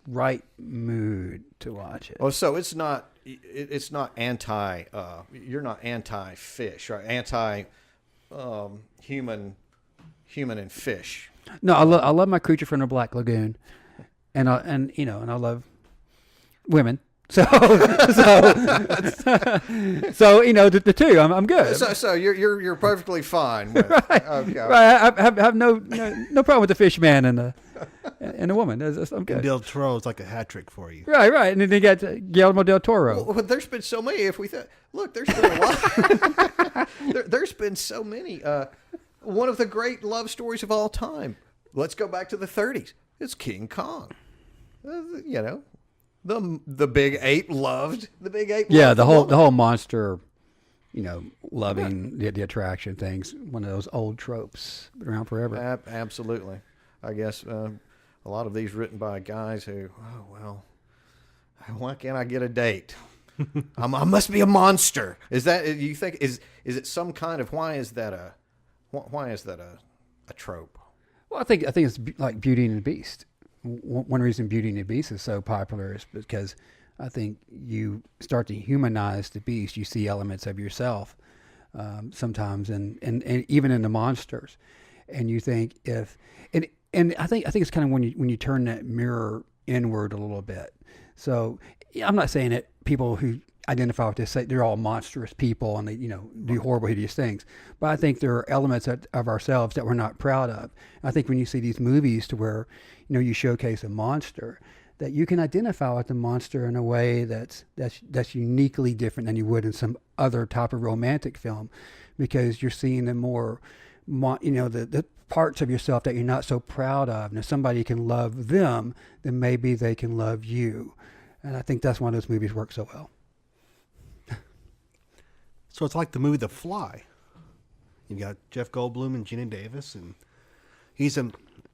C: right mood to watch it.
A: Oh, so it's not anti. You're not anti-fish, right? Human and fish.
C: No, I love my creature from the Black Lagoon, and I love women. So the two, I'm good.
A: So you're perfectly fine with.
C: Right.
A: Okay.
C: Right. I have no problem with the fish man and the woman. I'm good.
B: And Del Toro's like a hat trick for you.
C: Right. And then you got Guillermo del Toro.
A: Well, there's been so many. If we look, there's been a lot. There's been so many. One of the great love stories of all time. Let's go back to the 30s. It's King Kong. The big ape loved the big ape.
C: Yeah,
A: loved
C: the
A: woman.
C: whole monster, loving the attraction things. One of those old tropes, been around forever.
A: Absolutely. I guess a lot of these written by guys who, why can't I get a date? I must be a monster. Is that, you think, is it some kind of, why is that a trope?
C: Well, I think it's like Beauty and the Beast. One reason Beauty and the Beast is so popular is because I think you start to humanize the beast. You see elements of yourself sometimes, and even in the monsters, and you think and I think it's kind of when you turn that mirror inward a little bit. So I'm not saying that people who identify with this say they're all monstrous people and they do horrible, hideous things, but I think there are elements of ourselves that we're not proud of. I think when you see these movies to where you showcase a monster, that you can identify with the monster in a way that's uniquely different than you would in some other type of romantic film, because you're seeing the more the parts of yourself that you're not so proud of. And if somebody can love them, then maybe they can love you. And I think that's why those movies work so well.
B: So it's like the movie The Fly. You've got Jeff Goldblum and Gina Davis, and he's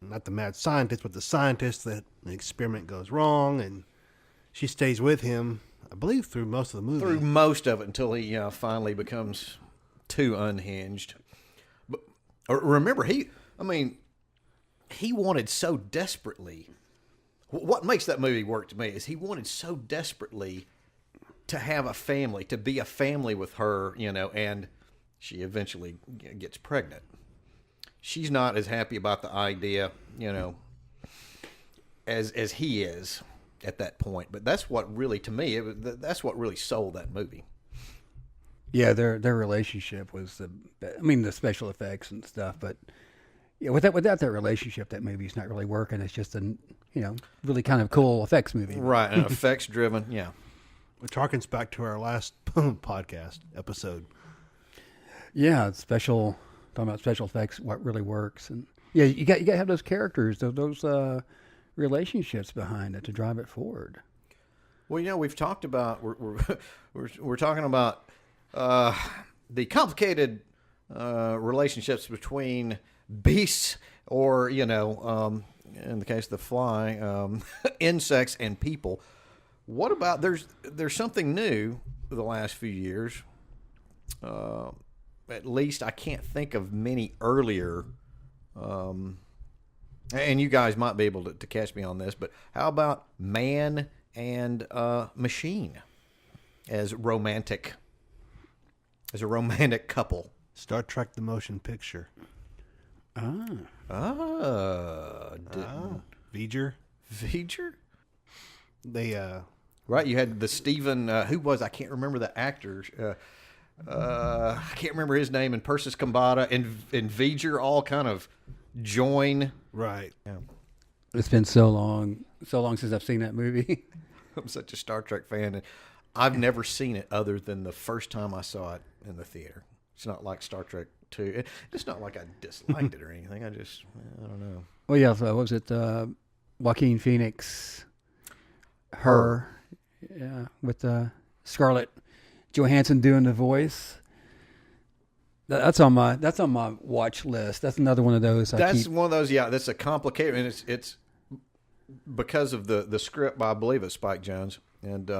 B: not the mad scientist, but the scientist that the experiment goes wrong, and she stays with him, I believe, through most of the movie.
A: Through most of it until he finally becomes too unhinged. But remember, he wanted so desperately. What makes that movie work to me is he wanted so desperately to have a family, to be a family with her, and she eventually gets pregnant. She's not as happy about the idea, as he is at that point. But that's what really, to me, that's what really sold that movie.
C: Yeah, their relationship was the special effects and stuff, but yeah, without that relationship, that movie's not really working. It's just a really kind of cool effects movie.
A: Right, and effects driven, yeah.
B: Which harkens back to our last podcast episode.
C: Yeah, talking about special effects, what really works, and yeah, you got to have those characters, those relationships behind it to drive it forward.
A: Well, we've talked about we're talking about the complicated relationships between beasts, or in the case of the fly, insects and people. What about there's something new the last few years? At least I can't think of many earlier. And you guys might be able to catch me on this, but how about man and machine as a romantic couple?
B: Star Trek: The Motion Picture. V'ger. They
A: right. You had the Steven. Who was, I can't remember the actors. I can't remember his name. And Persis Kambata and V'ger all kind of join.
B: Right.
A: Yeah.
C: It's been so long since I've seen that movie.
A: I'm such a Star Trek fan, and I've never seen it other than the first time I saw it in the theater. It's not like Star Trek 2. It's not like I disliked it or anything. I don't know.
C: Well, yeah. So what was it? Joaquin Phoenix, her, yeah, with Scarlett Johansson doing the voice. That's on my watch list. That's another one of those.
A: One of those. Yeah, that's a complicated, and it's because of the script by, I believe it's Spike Jonze, and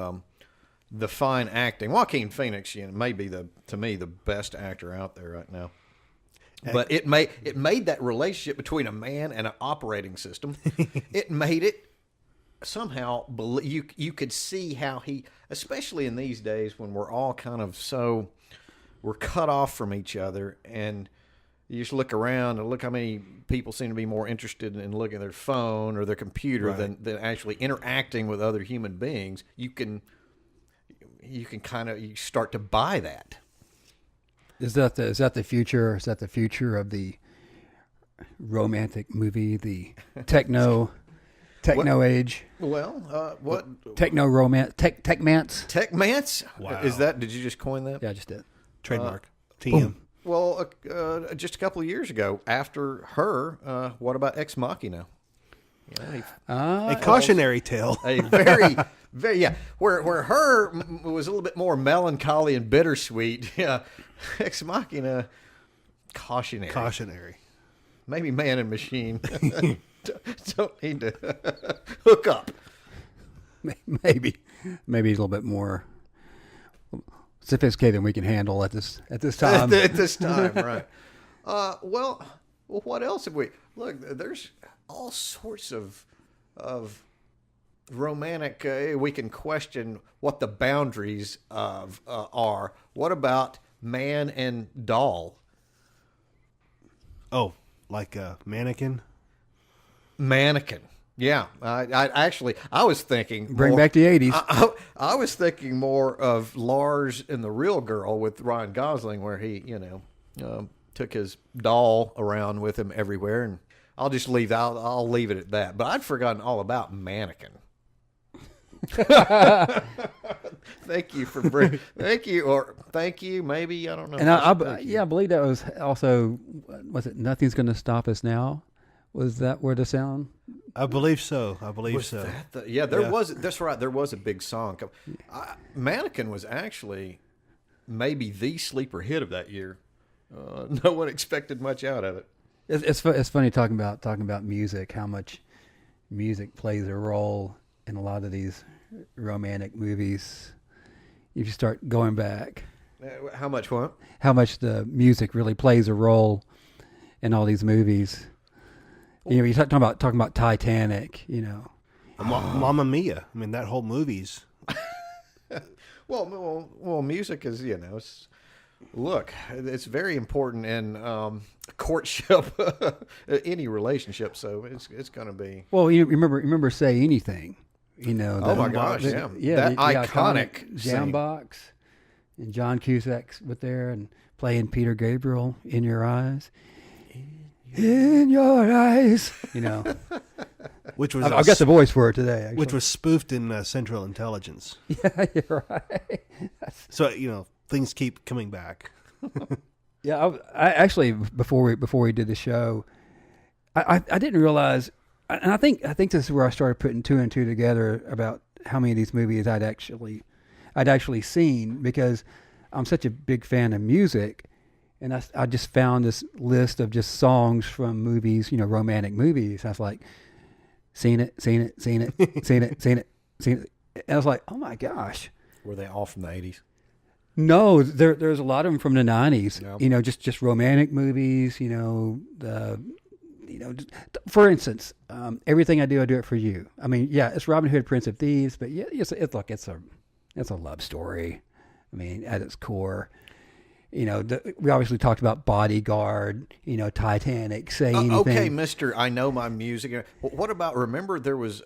A: the fine acting. Joaquin Phoenix, may be to me the best actor out there right now. But it made that relationship between a man and an operating system. It made it somehow you could see how he, especially in these days when we're all kind of we're cut off from each other, and you just look around and look how many people seem to be more interested in looking at their phone or their computer than actually interacting with other human beings. You can kind of start to buy that.
C: Is that the future? Is that the future of the romantic movie, the techno age?
A: Well, what
C: techno romance? Techmance?
A: Techmance?
B: Wow.
A: Is that? Did you just coin that?
C: Yeah, I just did.
B: Trademark. TM.
C: Boom.
A: Well, just a couple of years ago, after her, what about Ex Machina?
B: A cautionary tale.
A: A very, very, yeah. Where her was a little bit more melancholy and bittersweet. Yeah, Ex Machina, cautionary. Maybe man and machine don't need to hook up.
C: Maybe he's a little bit more sophisticated than we can handle at this time.
A: At this time, right? Well, what else have we? Look, there's all sorts of romantic. We can question what the boundaries of are. What about man and doll?
B: Oh, like a mannequin?
A: Mannequin. Yeah, I was thinking
C: Bring back the 80s.
A: I was thinking more of Lars and the Real Girl with Ryan Gosling, where he, took his doll around with him everywhere, and I'll just leave. I'll leave it at that. But I'd forgotten all about Mannequin. Thank you for bringing. Thank you. Maybe I don't know.
C: And I believe that was also. Was it Nothing's Gonna Stop Us Now? Was that where the sound?
B: I believe so. Was
A: so. There was. That's right. There was a big song. Mannequin was actually maybe the sleeper hit of that year. No one expected much out of it.
C: It's funny talking about music. How much music plays a role in a lot of these romantic movies. If you start going back,
A: how much what?
C: How much the music really plays a role in all these movies. You know, you're talking about Titanic. You know,
B: Mamma Mia. I mean, that whole movie's.
A: Well, music is, you know, it's very important in courtship, any relationship. So it's going to be.
C: Well, you remember Say Anything. You know.
A: Oh my gosh! That iconic
C: jam box, and John Cusack's with there and playing Peter Gabriel, In Your Eyes. In your eyes, you know.
B: Which was
C: I've got the voice for it today. Actually.
B: Which was spoofed in Central Intelligence.
C: Yeah, you're right.
B: So you know things keep coming back.
C: Yeah, I actually before we did the show, I didn't realize, and I think this is where I started putting two and two together about how many of these movies I'd actually seen, because I'm such a big fan of music. And I just found this list of just songs from movies, you know, romantic movies. I was like, seen it. And I was like, oh my gosh.
A: Were they all from the 80s?
C: No, there's a lot of them from the 90s.
A: Yep.
C: You know, just romantic movies. You know, for instance, Everything I Do It For You. I mean, yeah, it's Robin Hood, Prince of Thieves, but yeah, it's a love story. I mean, at its core. You know, we obviously talked about Bodyguard, you know, Titanic, Say Anything.
A: Okay, Mr. I Know My Music. What about, remember there was,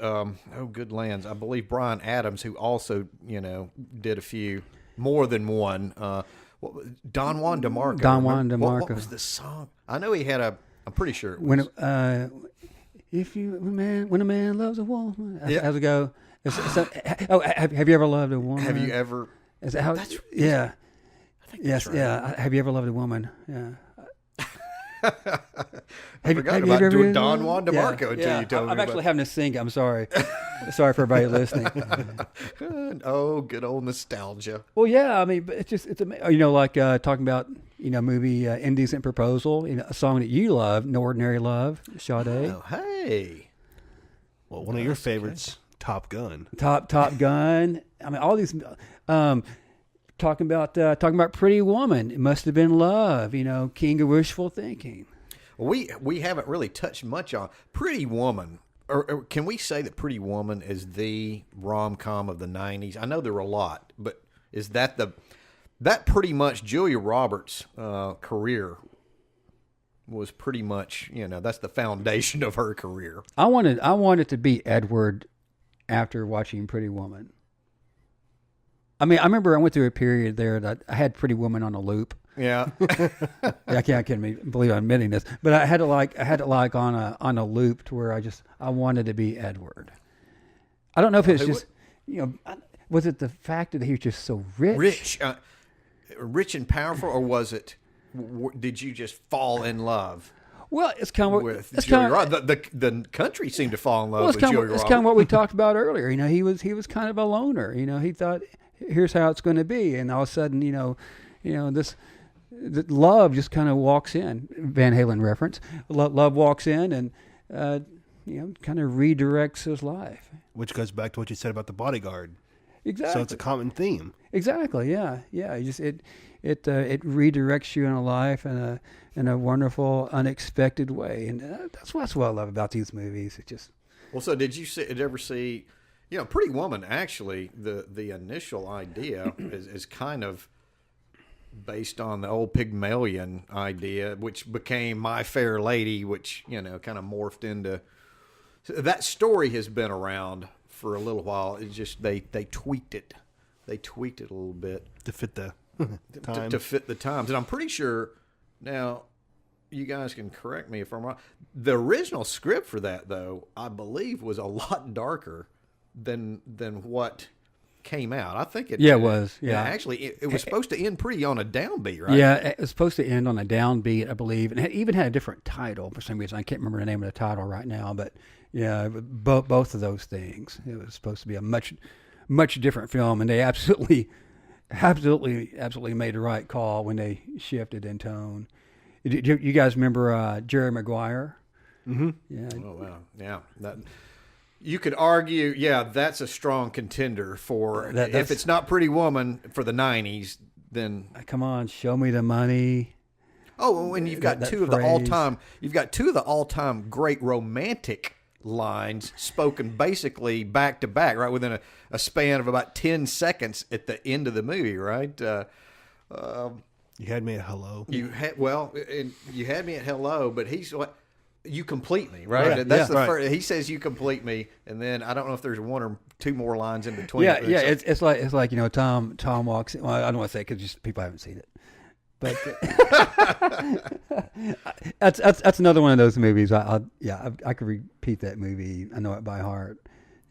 A: good lands, I believe Bryan Adams, who also, you know, did a few, more than one. Don Juan DeMarco.
C: Don Juan DeMarco.
A: What was the song? I know he had I'm pretty sure it was.
C: When a man loves a woman. How's it go? Have you ever loved a woman?
A: Have you ever?
C: Is that how? Yeah. Yes, right. Yeah. Have you ever loved a woman? Yeah.
A: I forgot about doing Don Juan DeMarco until you told me.
C: I'm actually having to sing. I'm sorry. Sorry for everybody listening.
A: Oh, good old nostalgia.
C: Well, yeah. I mean, but it's you know, like talking about, you know, movie Indecent Proposal. You know, a song that you love, No Ordinary Love, Sade.
A: Oh, hey.
B: Well, one of your favorites, Top Gun.
C: Top Gun. I mean, all these. Talking about Pretty Woman, It Must Have Been Love, you know, King of Wishful Thinking.
A: We haven't really touched much on Pretty Woman. Or can we say that Pretty Woman is the rom-com of the 90s? I know there were a lot, but is that pretty much Julia Roberts' career was pretty much, you know, that's the foundation of her career.
C: I wanted to be Edward after watching Pretty Woman. I mean, I remember I went through a period there that I had Pretty Woman on a loop.
A: Yeah.
C: I can't believe I'm admitting this, but I had it on a loop to where I wanted to be Edward. I don't know if it's just, you know, was it the fact that he was just so rich?
A: Rich and powerful, or was it, did you just fall in love?
C: Well, it's kind of
A: with Julia Roberts. The country seemed to fall in love with Julia Roberts. It's kind
C: of what we talked about earlier. You know, he was kind of a loner. You know, he thought, here's how it's going to be, and all of a sudden, you know, this love just kind of walks in. Van Halen reference. Love walks in and you know, kind of redirects his life.
B: Which goes back to what you said about the Bodyguard.
C: Exactly.
B: So it's a common theme.
C: Exactly. Yeah. Yeah. It redirects you in a life in a wonderful, unexpected way, and that's what I love about these movies. It just.
A: Well, so did you ever see? You know, Pretty Woman, actually, the initial idea is kind of based on the old Pygmalion idea, which became My Fair Lady, which, you know, kind of morphed into... That story has been around for a little while. It's just they tweaked it. They tweaked it a little bit.
B: To fit the
A: times. To fit the times. And I'm pretty sure, now, you guys can correct me if I'm wrong, the original script for that, though, I believe was a lot darker than what came out. I think it.
C: Yeah, it was. Yeah,
A: actually, it was supposed to end pretty on a downbeat, right?
C: Yeah, it was supposed to end on a downbeat, I believe, and it even had a different title for some reason. I can't remember the name of the title right now, but yeah, both of those things. It was supposed to be a much different film, and they absolutely made the right call when they shifted in tone. You guys remember Jerry Maguire?
B: Mm-hmm.
C: Yeah.
A: Oh wow. Yeah. You could argue, yeah, that's a strong contender for if it's not Pretty Woman for the 90s, then...
C: Come on, Show Me the Money.
A: Oh, and you've got
C: that
A: two of the
C: phrase.
A: all-time great romantic lines spoken basically back to back, right, within a span of about 10 seconds at the end of the movie, right?
B: You had me at hello.
A: You had me at hello, but he's what. You complete me, right?
B: Yeah,
A: That's the
B: right.
A: first. He says you complete me, and then I don't know if there's one or two more lines in between.
C: Yeah, yeah. It's like Tom walks in. Well, I don't want to say because just people haven't seen it, but that's another one of those movies. I could repeat that movie. I know it by heart.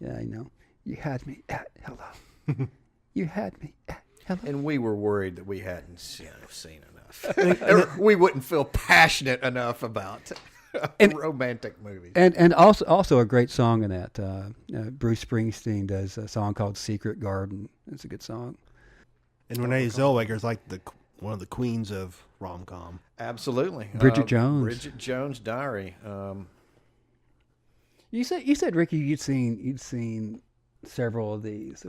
C: Yeah, you had me at hello. You had me at hello.
A: And we were worried that we hadn't seen enough. We wouldn't feel passionate enough about romantic movies.
C: And also a great song in that. Bruce Springsteen does a song called "Secret Garden." It's a good song.
B: And Renee Zellweger's like one of the queens of rom-com.
A: Absolutely.
C: Bridget Jones.
A: Bridget Jones' Diary.
C: You said Ricky, you'd seen several of these.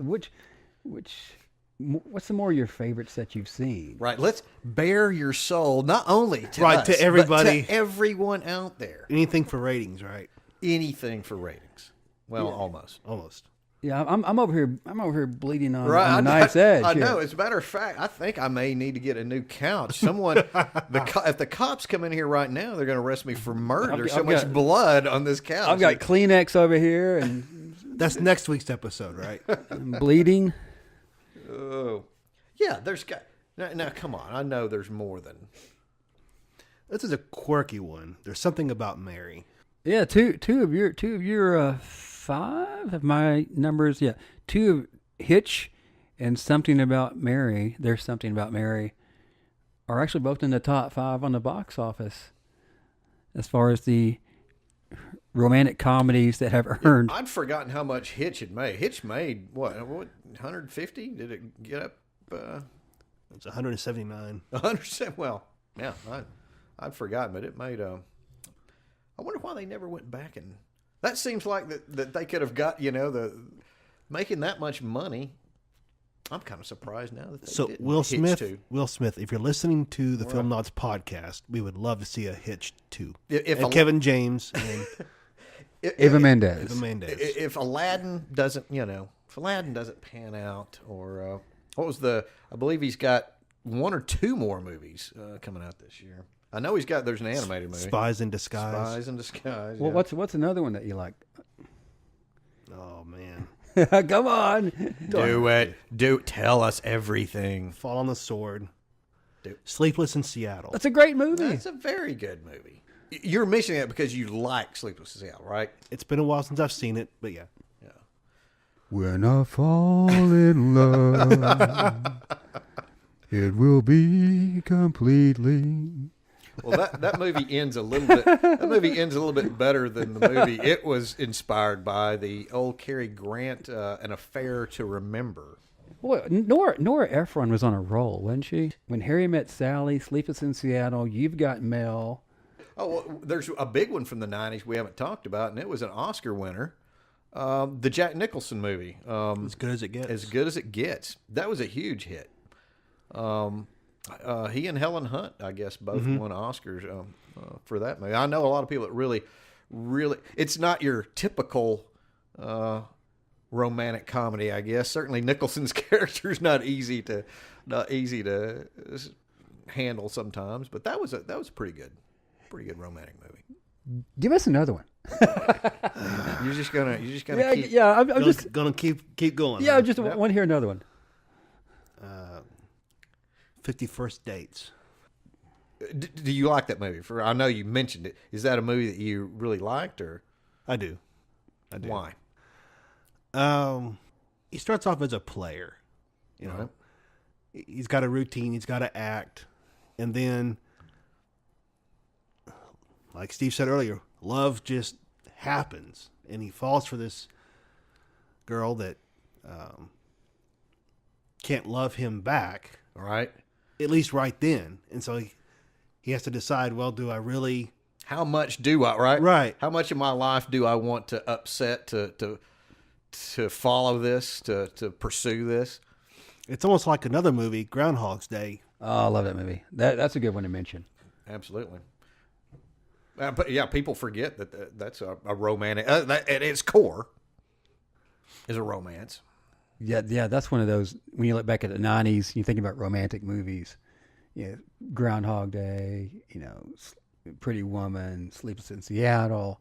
C: What's some more of your favorites that you've seen?
A: Right. Let's bare your soul, not only to
B: Right,
A: us,
B: to everybody.
A: but to everyone out there.
B: Anything for ratings, right?
A: Anything for ratings. Well, almost.
C: Yeah, I'm over here bleeding on
A: Right,
C: the knife's edge.
A: I
C: here.
A: know. As a matter of fact, I think I may need to get a new couch. Someone, if the cops come in here right now, they're going to arrest me for murder. There's so much blood on this couch.
C: I've got Kleenex over here and
B: That's next week's episode, right?
C: I'm bleeding.
A: Oh, yeah. There's got now. Come on. I know there's more than.
B: This is a quirky one. There's something about Mary.
C: Yeah, two of your five of my numbers. Yeah, two of Hitch and Something About Mary. There's Something About Mary are actually both in the top 5 on the box office as far as the romantic comedies that have earned.
A: I'd forgotten how much Hitch had made. Hitch made what 150? Did it get up?
B: It's 179.
A: 100. Well, yeah, I'd forgotten, but it made. I wonder why they never went back and. That seems like that they could have got making that much money. I'm kind of surprised now that they didn't.
B: Will
A: Hitch
B: Smith,
A: 2.
B: if you're listening to the Film Nobs podcast, we would love to see a Hitch 2.
A: If
B: Kevin James and
C: Eva Mendes.
B: Eva Mendes.
A: If Aladdin doesn't pan out, or what was I believe he's got 1 or 2 more movies coming out this year. I know there's an animated movie.
B: Spies in Disguise.
A: Spies in Disguise.
C: Well,
A: yeah.
C: what's another one that you like?
B: Oh, man.
C: Come on.
A: Tell us everything.
B: Fall on the Sword.
A: Do.
B: Sleepless in Seattle.
C: That's a great movie.
A: That's a very good movie. You're missing it because you like Sleepless in Seattle, right?
B: It's been a while since I've seen it, but yeah.
A: Yeah.
C: When I fall in love, it will be completely.
A: Well, that movie ends a little bit. That movie ends a little bit better than the movie. It was inspired by the old Cary Grant, An Affair to Remember.
C: Well, Nora Ephron was on a roll, wasn't she? When Harry Met Sally, Sleepless in Seattle, You've Got Mail.
A: Oh, well, there's a big one from the '90s we haven't talked about, and it was an Oscar winner. The Jack Nicholson movie.
B: As Good as It Gets.
A: As Good as It Gets. That was a huge hit. He and Helen Hunt, I guess, both won Oscars for that movie. I know a lot of people that really, it's not your typical romantic comedy, I guess. Certainly Nicholson's character is not easy to handle sometimes, but that was a pretty good romantic movie.
C: Give us another one.
A: You're just gonna keep.
C: Yeah. I'm just
B: gonna keep going.
C: Yeah,
B: huh?
C: I just want to hear another one.
B: 51st Dates.
A: Do you like that movie? I know you mentioned it. Is that a movie that you really liked, or
B: I do.
A: why?
B: He starts off as a player. You know, he's got a routine. He's got to act, and then, like Steve said earlier, love just happens, and he falls for this girl that can't love him back.
A: All right.
B: At least right then. And so he has to decide, well, do I really...
A: How much do I, right?
B: Right.
A: How much of my life do I want to upset to follow this, to pursue this?
B: It's almost like another movie, Groundhog's Day.
C: Oh, I love that movie. That's a good one to mention.
A: Absolutely. But yeah, people forget that that's a romantic. That at its core is a romance.
C: Yeah, that's one of those. When you look back at the '90s, you think about romantic movies. Groundhog Day. Pretty Woman, Sleepless in Seattle.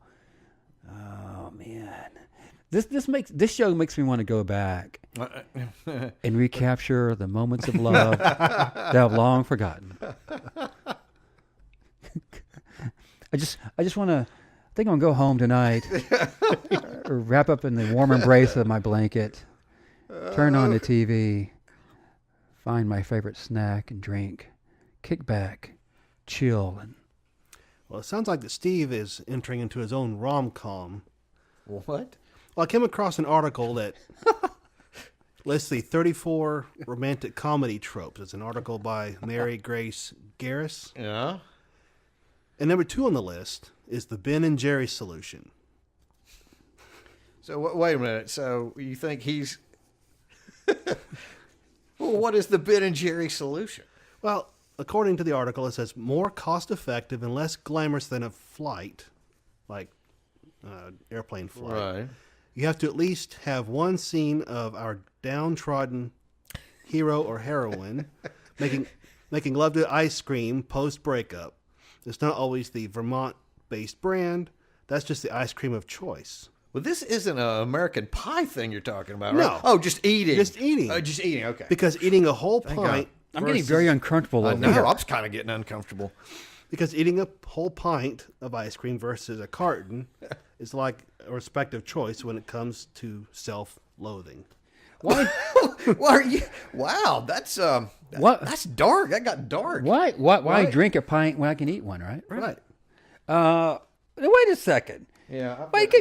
C: Oh man, this show makes me want to go back and recapture the moments of love that I've long forgotten. I just want to. I think I'm gonna go home tonight, or wrap up in the warm embrace of my blanket, turn on the TV, find my favorite snack and drink, kick back, chill, and.
B: Well, it sounds like that Steve is entering into his own rom-com.
A: What?
B: Well, I came across an article that lists the 34 romantic comedy tropes. It's an article by Mary Grace Garris.
A: Yeah.
B: And number 2 on the list is the Ben and Jerry solution.
A: So wait a minute. So you think he's... Well, what is the Ben and Jerry solution?
B: Well, according to the article, it says more cost-effective and less glamorous than a flight, like airplane flight.
A: Right.
B: You have to at least have one scene of our downtrodden hero or heroine making love to ice cream post-breakup. It's not always the Vermont-based brand. That's just the ice cream of choice.
A: Well, this isn't an American Pie thing you're talking about, right?
B: No.
A: Oh, just eating.
B: Just eating.
A: Just eating, okay.
B: Because eating a whole pint...
C: I'm getting very uncomfortable over here.
A: I was kind of getting uncomfortable.
B: Because eating a whole pint of ice cream versus a carton is like a respective choice when it comes to self-loathing.
C: Why?
A: Why are you? Wow, that's
C: What?
A: That's dark. That got dark.
C: Why
A: Right.
C: drink a pint when I can eat one? Right.
B: Right.
C: Wait a second.
A: Yeah.
C: Wait,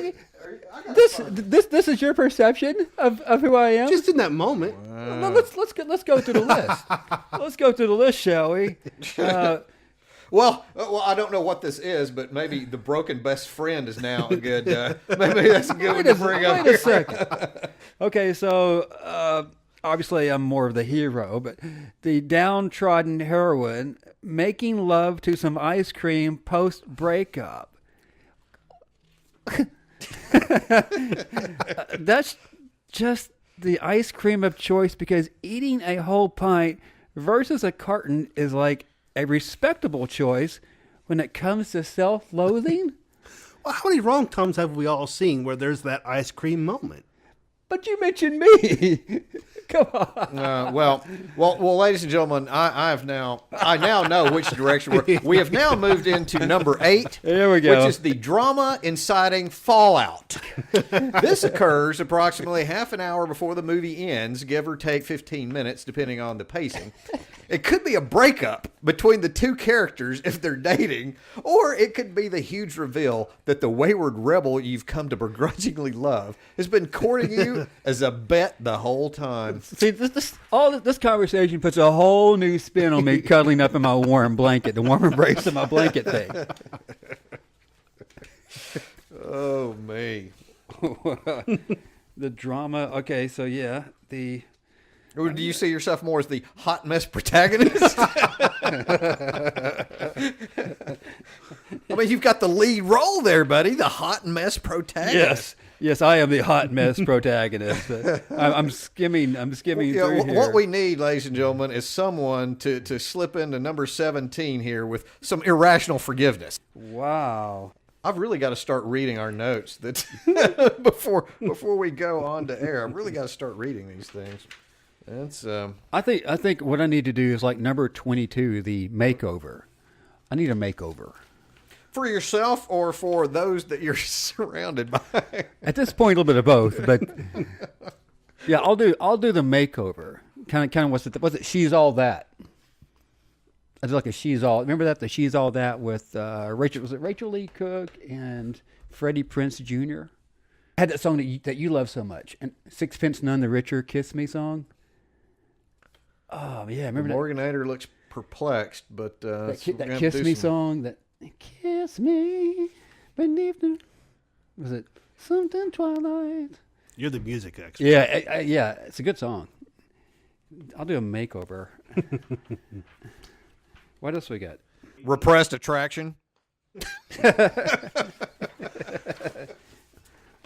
C: this is your perception of who I am?
B: Just in that moment.
C: No, let's go through the list. Let's go through the list, shall we?
A: Well, I don't know what this is, but maybe the broken best friend is now a good. Maybe that's a good one to bring up.
C: Wait a second. Okay, so obviously I'm more of the hero, but the downtrodden heroine making love to some ice cream post breakup. That's just the ice cream of choice, because eating a whole pint versus a carton is like a respectable choice when it comes to self-loathing.
B: Well, how many rom-coms have we all seen where there's that ice cream moment?
C: But you mentioned me. Come on.
A: Well, ladies and gentlemen, I now know which direction we have now moved into number 8.
C: There we go.
A: Which is the drama inciting fallout. This occurs approximately half an hour before the movie ends, give or take 15 minutes, depending on the pacing. It could be a breakup between the two characters if they're dating, or it could be the huge reveal that the wayward rebel you've come to begrudgingly love has been courting you as a bet the whole time.
C: See, this conversation puts a whole new spin on me cuddling up in my warm blanket, the warm embrace of my blanket thing.
A: Oh, me.
C: The drama. Okay, so yeah,
A: Or do you see yourself more as the hot mess protagonist? I mean, you've got the lead role there, buddy. The hot mess protagonist.
C: Yes, I am the hot mess protagonist. I'm skimming through here.
A: What we need, ladies and gentlemen, is someone to slip into number 17 here with some irrational forgiveness.
C: Wow.
A: I've really got to start reading our notes that before we go on to air. I've really got to start reading these things. That's
C: I think what I need to do is like number 22, the makeover. I need a makeover.
A: for yourself or for those that you're surrounded by.
C: At this point, a little bit of both, but yeah, I'll do the makeover. Kind of was it She's All That? I did like a She's All. Remember that, the She's All That with Rachel? Was it Rachel Lee Cook and Freddie Prinze Jr.? I had that song that you love so much, and Sixpence None the Richer, Kiss Me song. Oh yeah, remember that?
A: Morganator looks perplexed, but
C: that Kiss Me song. That Kiss Me beneath the, was it something twilight?
B: You're the music expert.
C: Yeah, yeah, it's a good song. I'll do a makeover. What else we got?
A: Repressed attraction.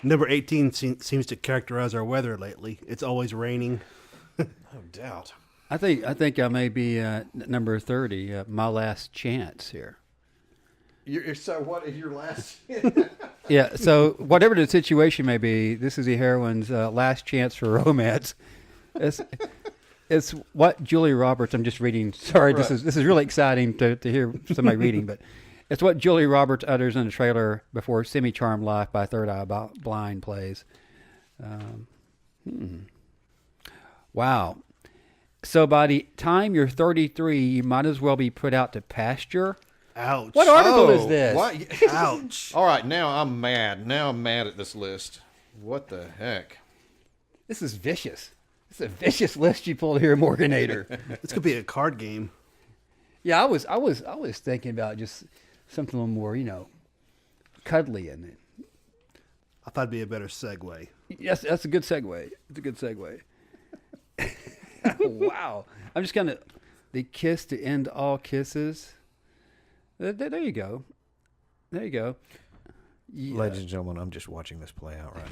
B: Number 18 seems to characterize our weather lately. It's always raining.
A: No doubt.
C: I think I may be number 30, My Last Chance here.
A: So what is your last?
C: Yeah, so whatever the situation may be, this is the heroine's last chance for romance. It's what Julia Roberts. I'm just reading. Sorry,
A: Right.
C: this is really exciting to hear somebody reading, but it's what Julia Roberts utters in the trailer before "Semi-Charmed Life" by Third Eye Blind plays. Wow. So by the time you're 33, you might as well be put out to pasture.
B: Ouch.
C: What article is this?
A: What?
B: Ouch.
A: All right, now I'm mad. Now I'm mad at this list. What the heck?
C: This is vicious. It's a vicious list you pulled here, Morganator.
B: This could be a card game.
C: Yeah, I was thinking about just something a little more, cuddly in it.
B: I thought it'd be a better segue.
C: Yes, that's a good segue. It's a good segue. Wow. I'm just kind of the kiss to end all kisses. There you go. There you go. Yeah.
A: Ladies and gentlemen, I'm just watching this play out right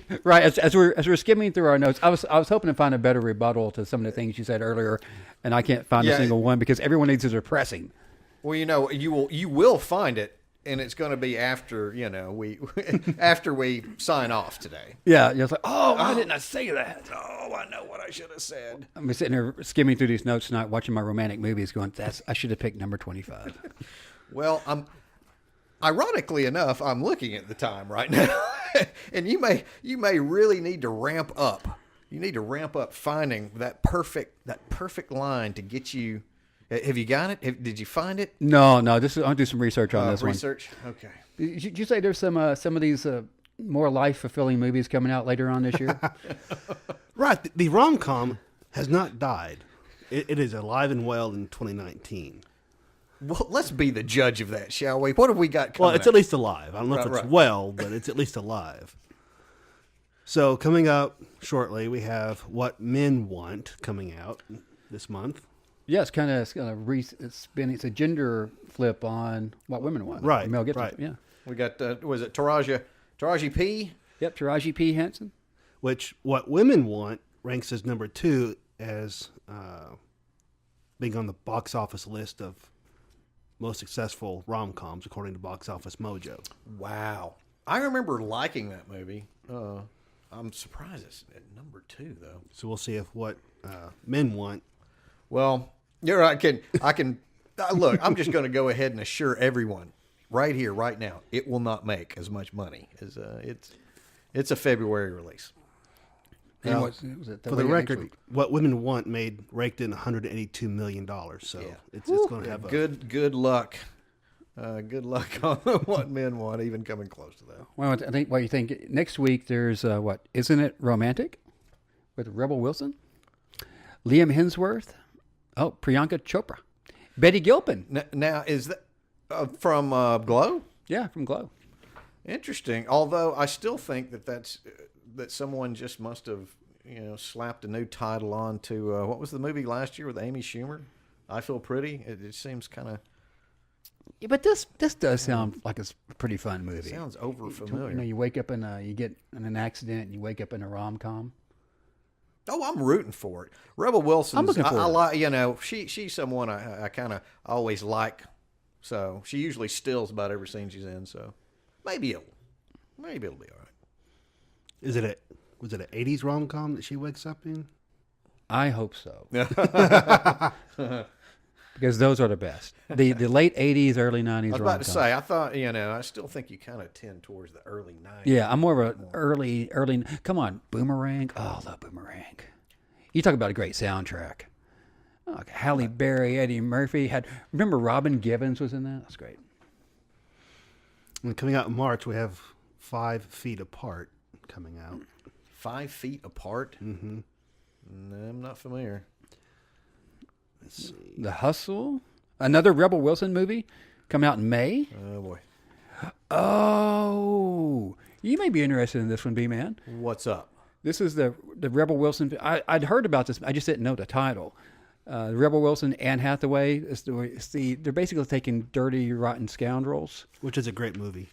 A: now.
C: Right. As we're skimming through our notes, I was hoping to find a better rebuttal to some of the things you said earlier, and I can't find a single one because everyone needs is depressing.
A: Well, you will find it, and it's going to be after after we sign off today.
C: Yeah. It's like, why didn't I say that?
A: Oh, I know what I should have said.
C: I'm sitting here skimming through these notes tonight, watching my romantic movies, going, I should have picked number 25.
A: Well, ironically enough, I'm looking at the time right now, and you may really need to ramp up. You need to ramp up finding that perfect line to get you. Have you got it? Did you find it?
C: No. I'll do some research on this one.
A: Research. Okay.
C: Did you say there's some of these more life fulfilling movies coming out later on this year?
B: Right. The rom-com has not died. It is alive and well in 2019.
A: Well, let's be the judge of that, shall we? What have we got coming
B: Well, it's
A: out?
B: at least alive. I don't know if it's
A: Right.
B: well, but it's at least alive. So coming up shortly, we have What Men Want coming out this month.
C: Yeah, it's it's a gender flip on what women want.
B: Right,
C: Mel Gibson.
B: right.
C: Yeah.
A: We got was it Taraji P?
C: Yep. Taraji P. Henson.
B: Which What Women Want ranks as number 2 as being on the box office list of most successful rom-coms according to Box Office Mojo.
A: Wow. I remember liking that movie. I'm surprised it's at number 2 though.
B: So we'll see if What Men Want.
A: Well, you're right. I can look. I'm just going to go ahead and assure everyone right here, right now, it will not make as much money as it's a February release.
C: And
B: Well,
C: was it
B: For the record, What Women Want raked in $182 million. So
A: Yeah.
B: it's going to have a
A: Good luck. Good luck on What Men Want, even coming close to that.
C: Well, I think what you think next week. There's Isn't It Romantic with Rebel Wilson, Liam Hemsworth, Priyanka Chopra, Betty Gilpin.
A: Now is that from Glow?
C: Yeah, from Glow.
A: Interesting. Although I still think that someone just must have slapped a new title on to what was the movie last year with Amy Schumer? I Feel Pretty. It seems kind of
C: Yeah, but this does sound like it's a pretty fun movie.
A: sounds over familiar.
C: You wake up you get in an accident and you wake up in a rom-com.
A: Oh, I'm rooting for it. Rebel Wilson.
C: I'm looking for
A: I
C: it.
A: like. She's someone I kind of always like. So she usually steals about every scene she's in. So maybe it'll be all right.
B: Was it an 80s rom-com that she wakes up in?
C: I hope so. Because those are the best. The late 80s, early 90s
A: I was about
C: rom-coms.
A: to say. I thought I still think you kind of tend towards the early 90s.
C: Yeah, I'm more of an early. Come on, Boomerang. Oh, I love Boomerang. You talk about a great soundtrack. Oh, Halle Berry, Eddie Murphy remember Robin Givens was in that? That's great.
B: And coming out in March, we have 5 Feet Apart coming out.
A: 5 feet apart.
B: Mm-hmm.
A: No, I'm not familiar.
B: Let's see.
C: The Hustle, another Rebel Wilson movie, come out in May.
A: Oh boy,
C: Oh, you may be interested in this one, B-Man.
A: what's up?
C: This is the Rebel Wilson. I'd heard about this. I just didn't know the title. Rebel Wilson, Anne Hathaway. They're basically taking Dirty Rotten Scoundrels.
B: Which is a great movie.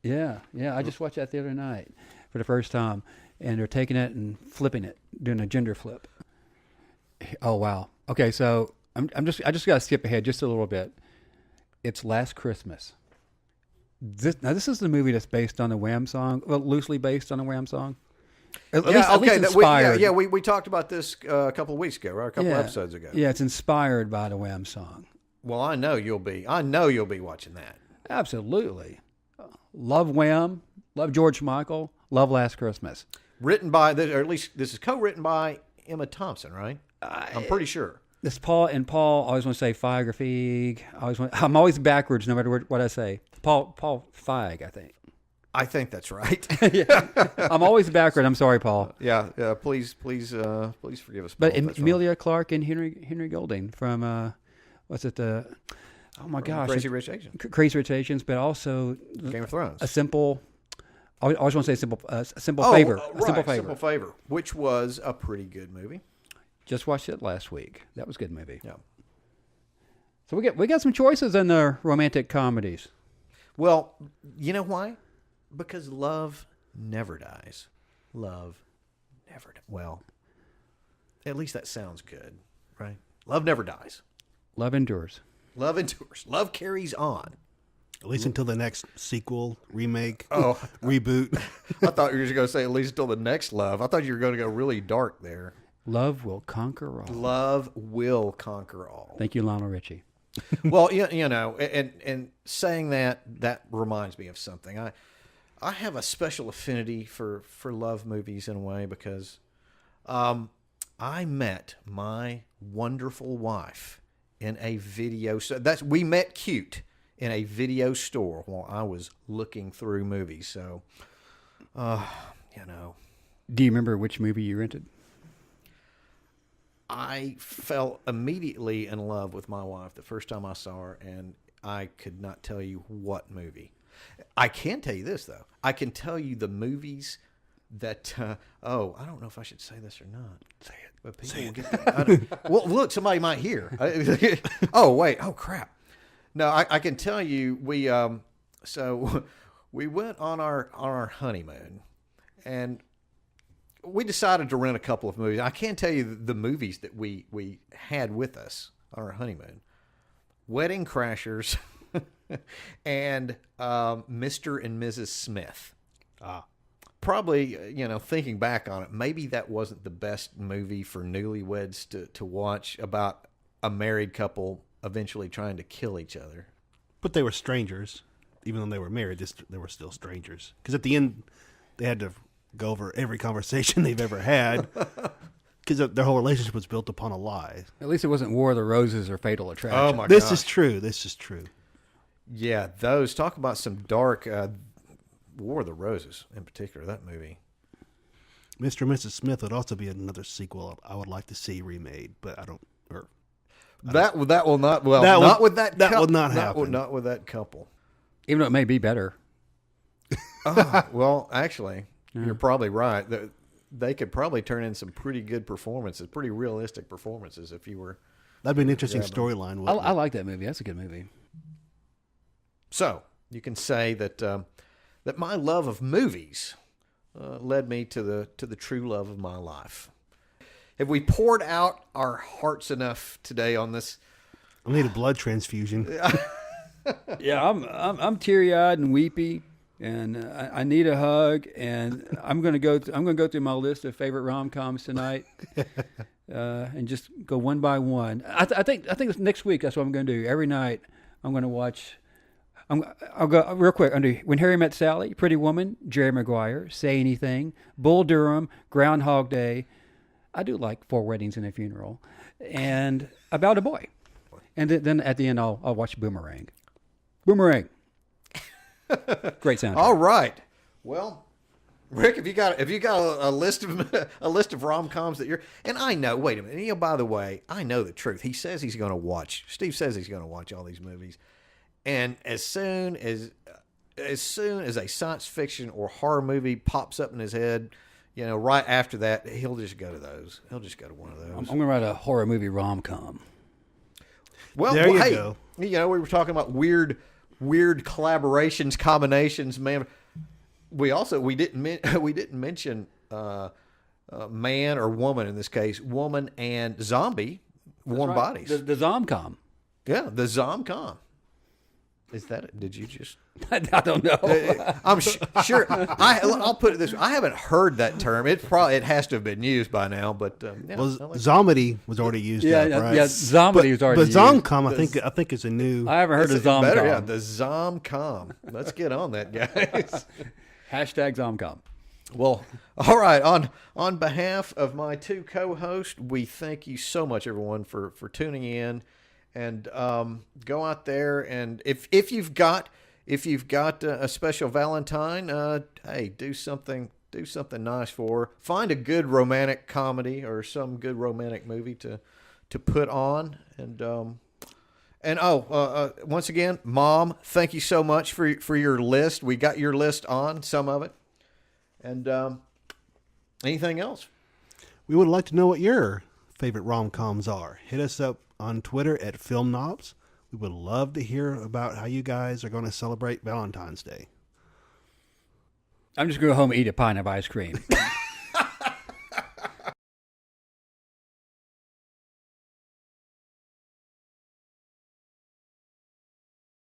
C: Yeah. I just watched that the other night for the first time, and they're taking it and flipping it, doing a gender flip. Oh wow. Okay, so I just got to skip ahead just a little bit. It's Last Christmas. This is the movie that's based on a Wham song, well, loosely based on a Wham song. At least inspired.
A: We talked about this a couple of weeks ago, right? A couple of episodes ago.
C: Yeah, it's inspired by the Wham song.
A: Well, I know you'll be watching that.
C: Absolutely. Love Wham, love George Michael, love Last Christmas.
A: Written by, or at least this is co-written by Emma Thompson, right? I'm pretty sure.
C: This Paul always want to say Feig or Feig. I'm always backwards no matter what I say. Paul Feig, I think.
A: I think that's right.
C: Yeah. I'm always backward. I'm sorry, Paul.
A: Yeah. Please forgive us.
C: But
A: Paul,
C: Emilia Clarke and Henry Golding from what's it? Oh my gosh,
A: Crazy Rich Asians.
C: Crazy Rich Asians, but also
A: Game of Thrones.
C: A simple. I always want to say a simple favor.
A: Right,
C: Simple Favor.
A: Simple Favor, which was a pretty good movie.
C: Just watched it last week. That was a good movie.
A: Yeah.
C: So we got some choices in the romantic comedies.
A: Well, you know why? Because love never dies. Love never dies. Well, at least that sounds good, right? Love never dies.
C: Love endures.
A: Love endures. Love carries on.
B: At least until the next sequel, remake,
A: Oh,
B: reboot.
A: I thought you were going to say at least until the next love. I thought you were going to go really dark there.
C: Love will conquer all.
A: Love will conquer all.
C: Thank you, Lionel Richie.
A: Well, you know, and saying that reminds me of something. I have a special affinity for love movies in a way because I met my wonderful wife in a video. So we met cute in a video store while I was looking through movies. So, you know.
C: Do you remember which movie you rented?
A: I fell immediately in love with my wife the first time I saw her, and I could not tell you what movie. I can tell you this, though. I can tell you the movies that, I don't know if I should say this or not.
B: Say it.
A: But people will get that. Well, look, somebody might hear. Oh, wait. Oh, crap. No, I can tell you, we went on our honeymoon, and we decided to rent a couple of movies. I can't tell you the movies that we had with us on our honeymoon. Wedding Crashers and Mr. and Mrs. Smith. Probably, thinking back on it, maybe that wasn't the best movie for newlyweds to watch about a married couple eventually trying to kill each other.
B: But they were strangers. Even though they were married, they were still strangers. Because at the end, they had to go over every conversation they've ever had because their whole relationship was built upon a lie.
C: At least it wasn't War of the Roses or Fatal Attraction.
A: Oh, my God.
B: This is true.
A: Yeah, those. Talk about some dark War of the Roses in particular, that movie.
B: Mr. and Mrs. Smith would also be another sequel I would like to see remade, but I don't.
A: That will not. Well,
B: that
A: not
B: would,
A: with that.
B: That would not happen.
A: Not with that couple.
C: Even though it may be better.
A: Well, actually, you're probably right. They could probably turn in some pretty good performances, pretty realistic performances if you were.
B: That'd be an interesting storyline.
C: I like that movie. That's a good movie.
A: So you can say that that my love of movies led me to the true love of my life. Have we poured out our hearts enough today on this?
B: I need a blood transfusion.
C: Yeah, I'm teary eyed and weepy, and I need a hug. And I'm gonna go through my list of favorite rom-coms tonight, and just go one by one. I think it's next week. That's what I'm gonna do. Every night I'm gonna watch. I'll go real quick. I'll do When Harry Met Sally, Pretty Woman, Jerry Maguire, Say Anything, Bull Durham, Groundhog Day. I do like Four Weddings and a Funeral, and About a Boy. And then at the end, I'll watch Boomerang. Boomerang. Great soundtrack.
A: All right. Well, Rick, if you got a list of rom-coms that you're, and I know. Wait a minute. By the way, I know the truth. He says he's going to watch. Steve says he's going to watch all these movies, and as soon as a science fiction or horror movie pops up in his head, right after that, he'll just go to those. He'll just go to one of those.
C: I'm going to write a horror movie rom-com.
A: Well,
B: There you
A: hey,
B: go.
A: we were talking about weird collaborations, combinations, man. We didn't mention man or woman in this case, woman and zombie, warm
C: Right.
A: bodies.
C: The Zomcom.
A: Yeah, the Zomcom. Is that it? Did you just?
C: I don't know.
A: I'm sure. I'll put it this way. I haven't heard that term. It has to have been used by now. But yeah,
B: Well,
A: I like
B: Zomedy was already used up, right?
C: Yeah, Zomedy was already
B: But
C: used.
B: Zomcom, I think is a new.
C: I haven't heard of
A: it. Better,
C: Zomcom.
A: yeah, the Zomcom. Let's get on that, guys.
C: Hashtag Zomcom.
A: Well, all right. On behalf of my two co-hosts, we thank you so much, everyone, for tuning in, and go out there and if you've got a special Valentine, hey, do something nice for her. Find a good romantic comedy or some good romantic movie to put on, and once again, Mom, thank you so much for your list. We got your list on some of it. And anything else?
B: We would like to know what your favorite rom-coms are. Hit us up on Twitter at Film Nobs. We would love to hear about how you guys are going to celebrate Valentine's Day.
C: I'm just going to go home and eat a pint of ice cream.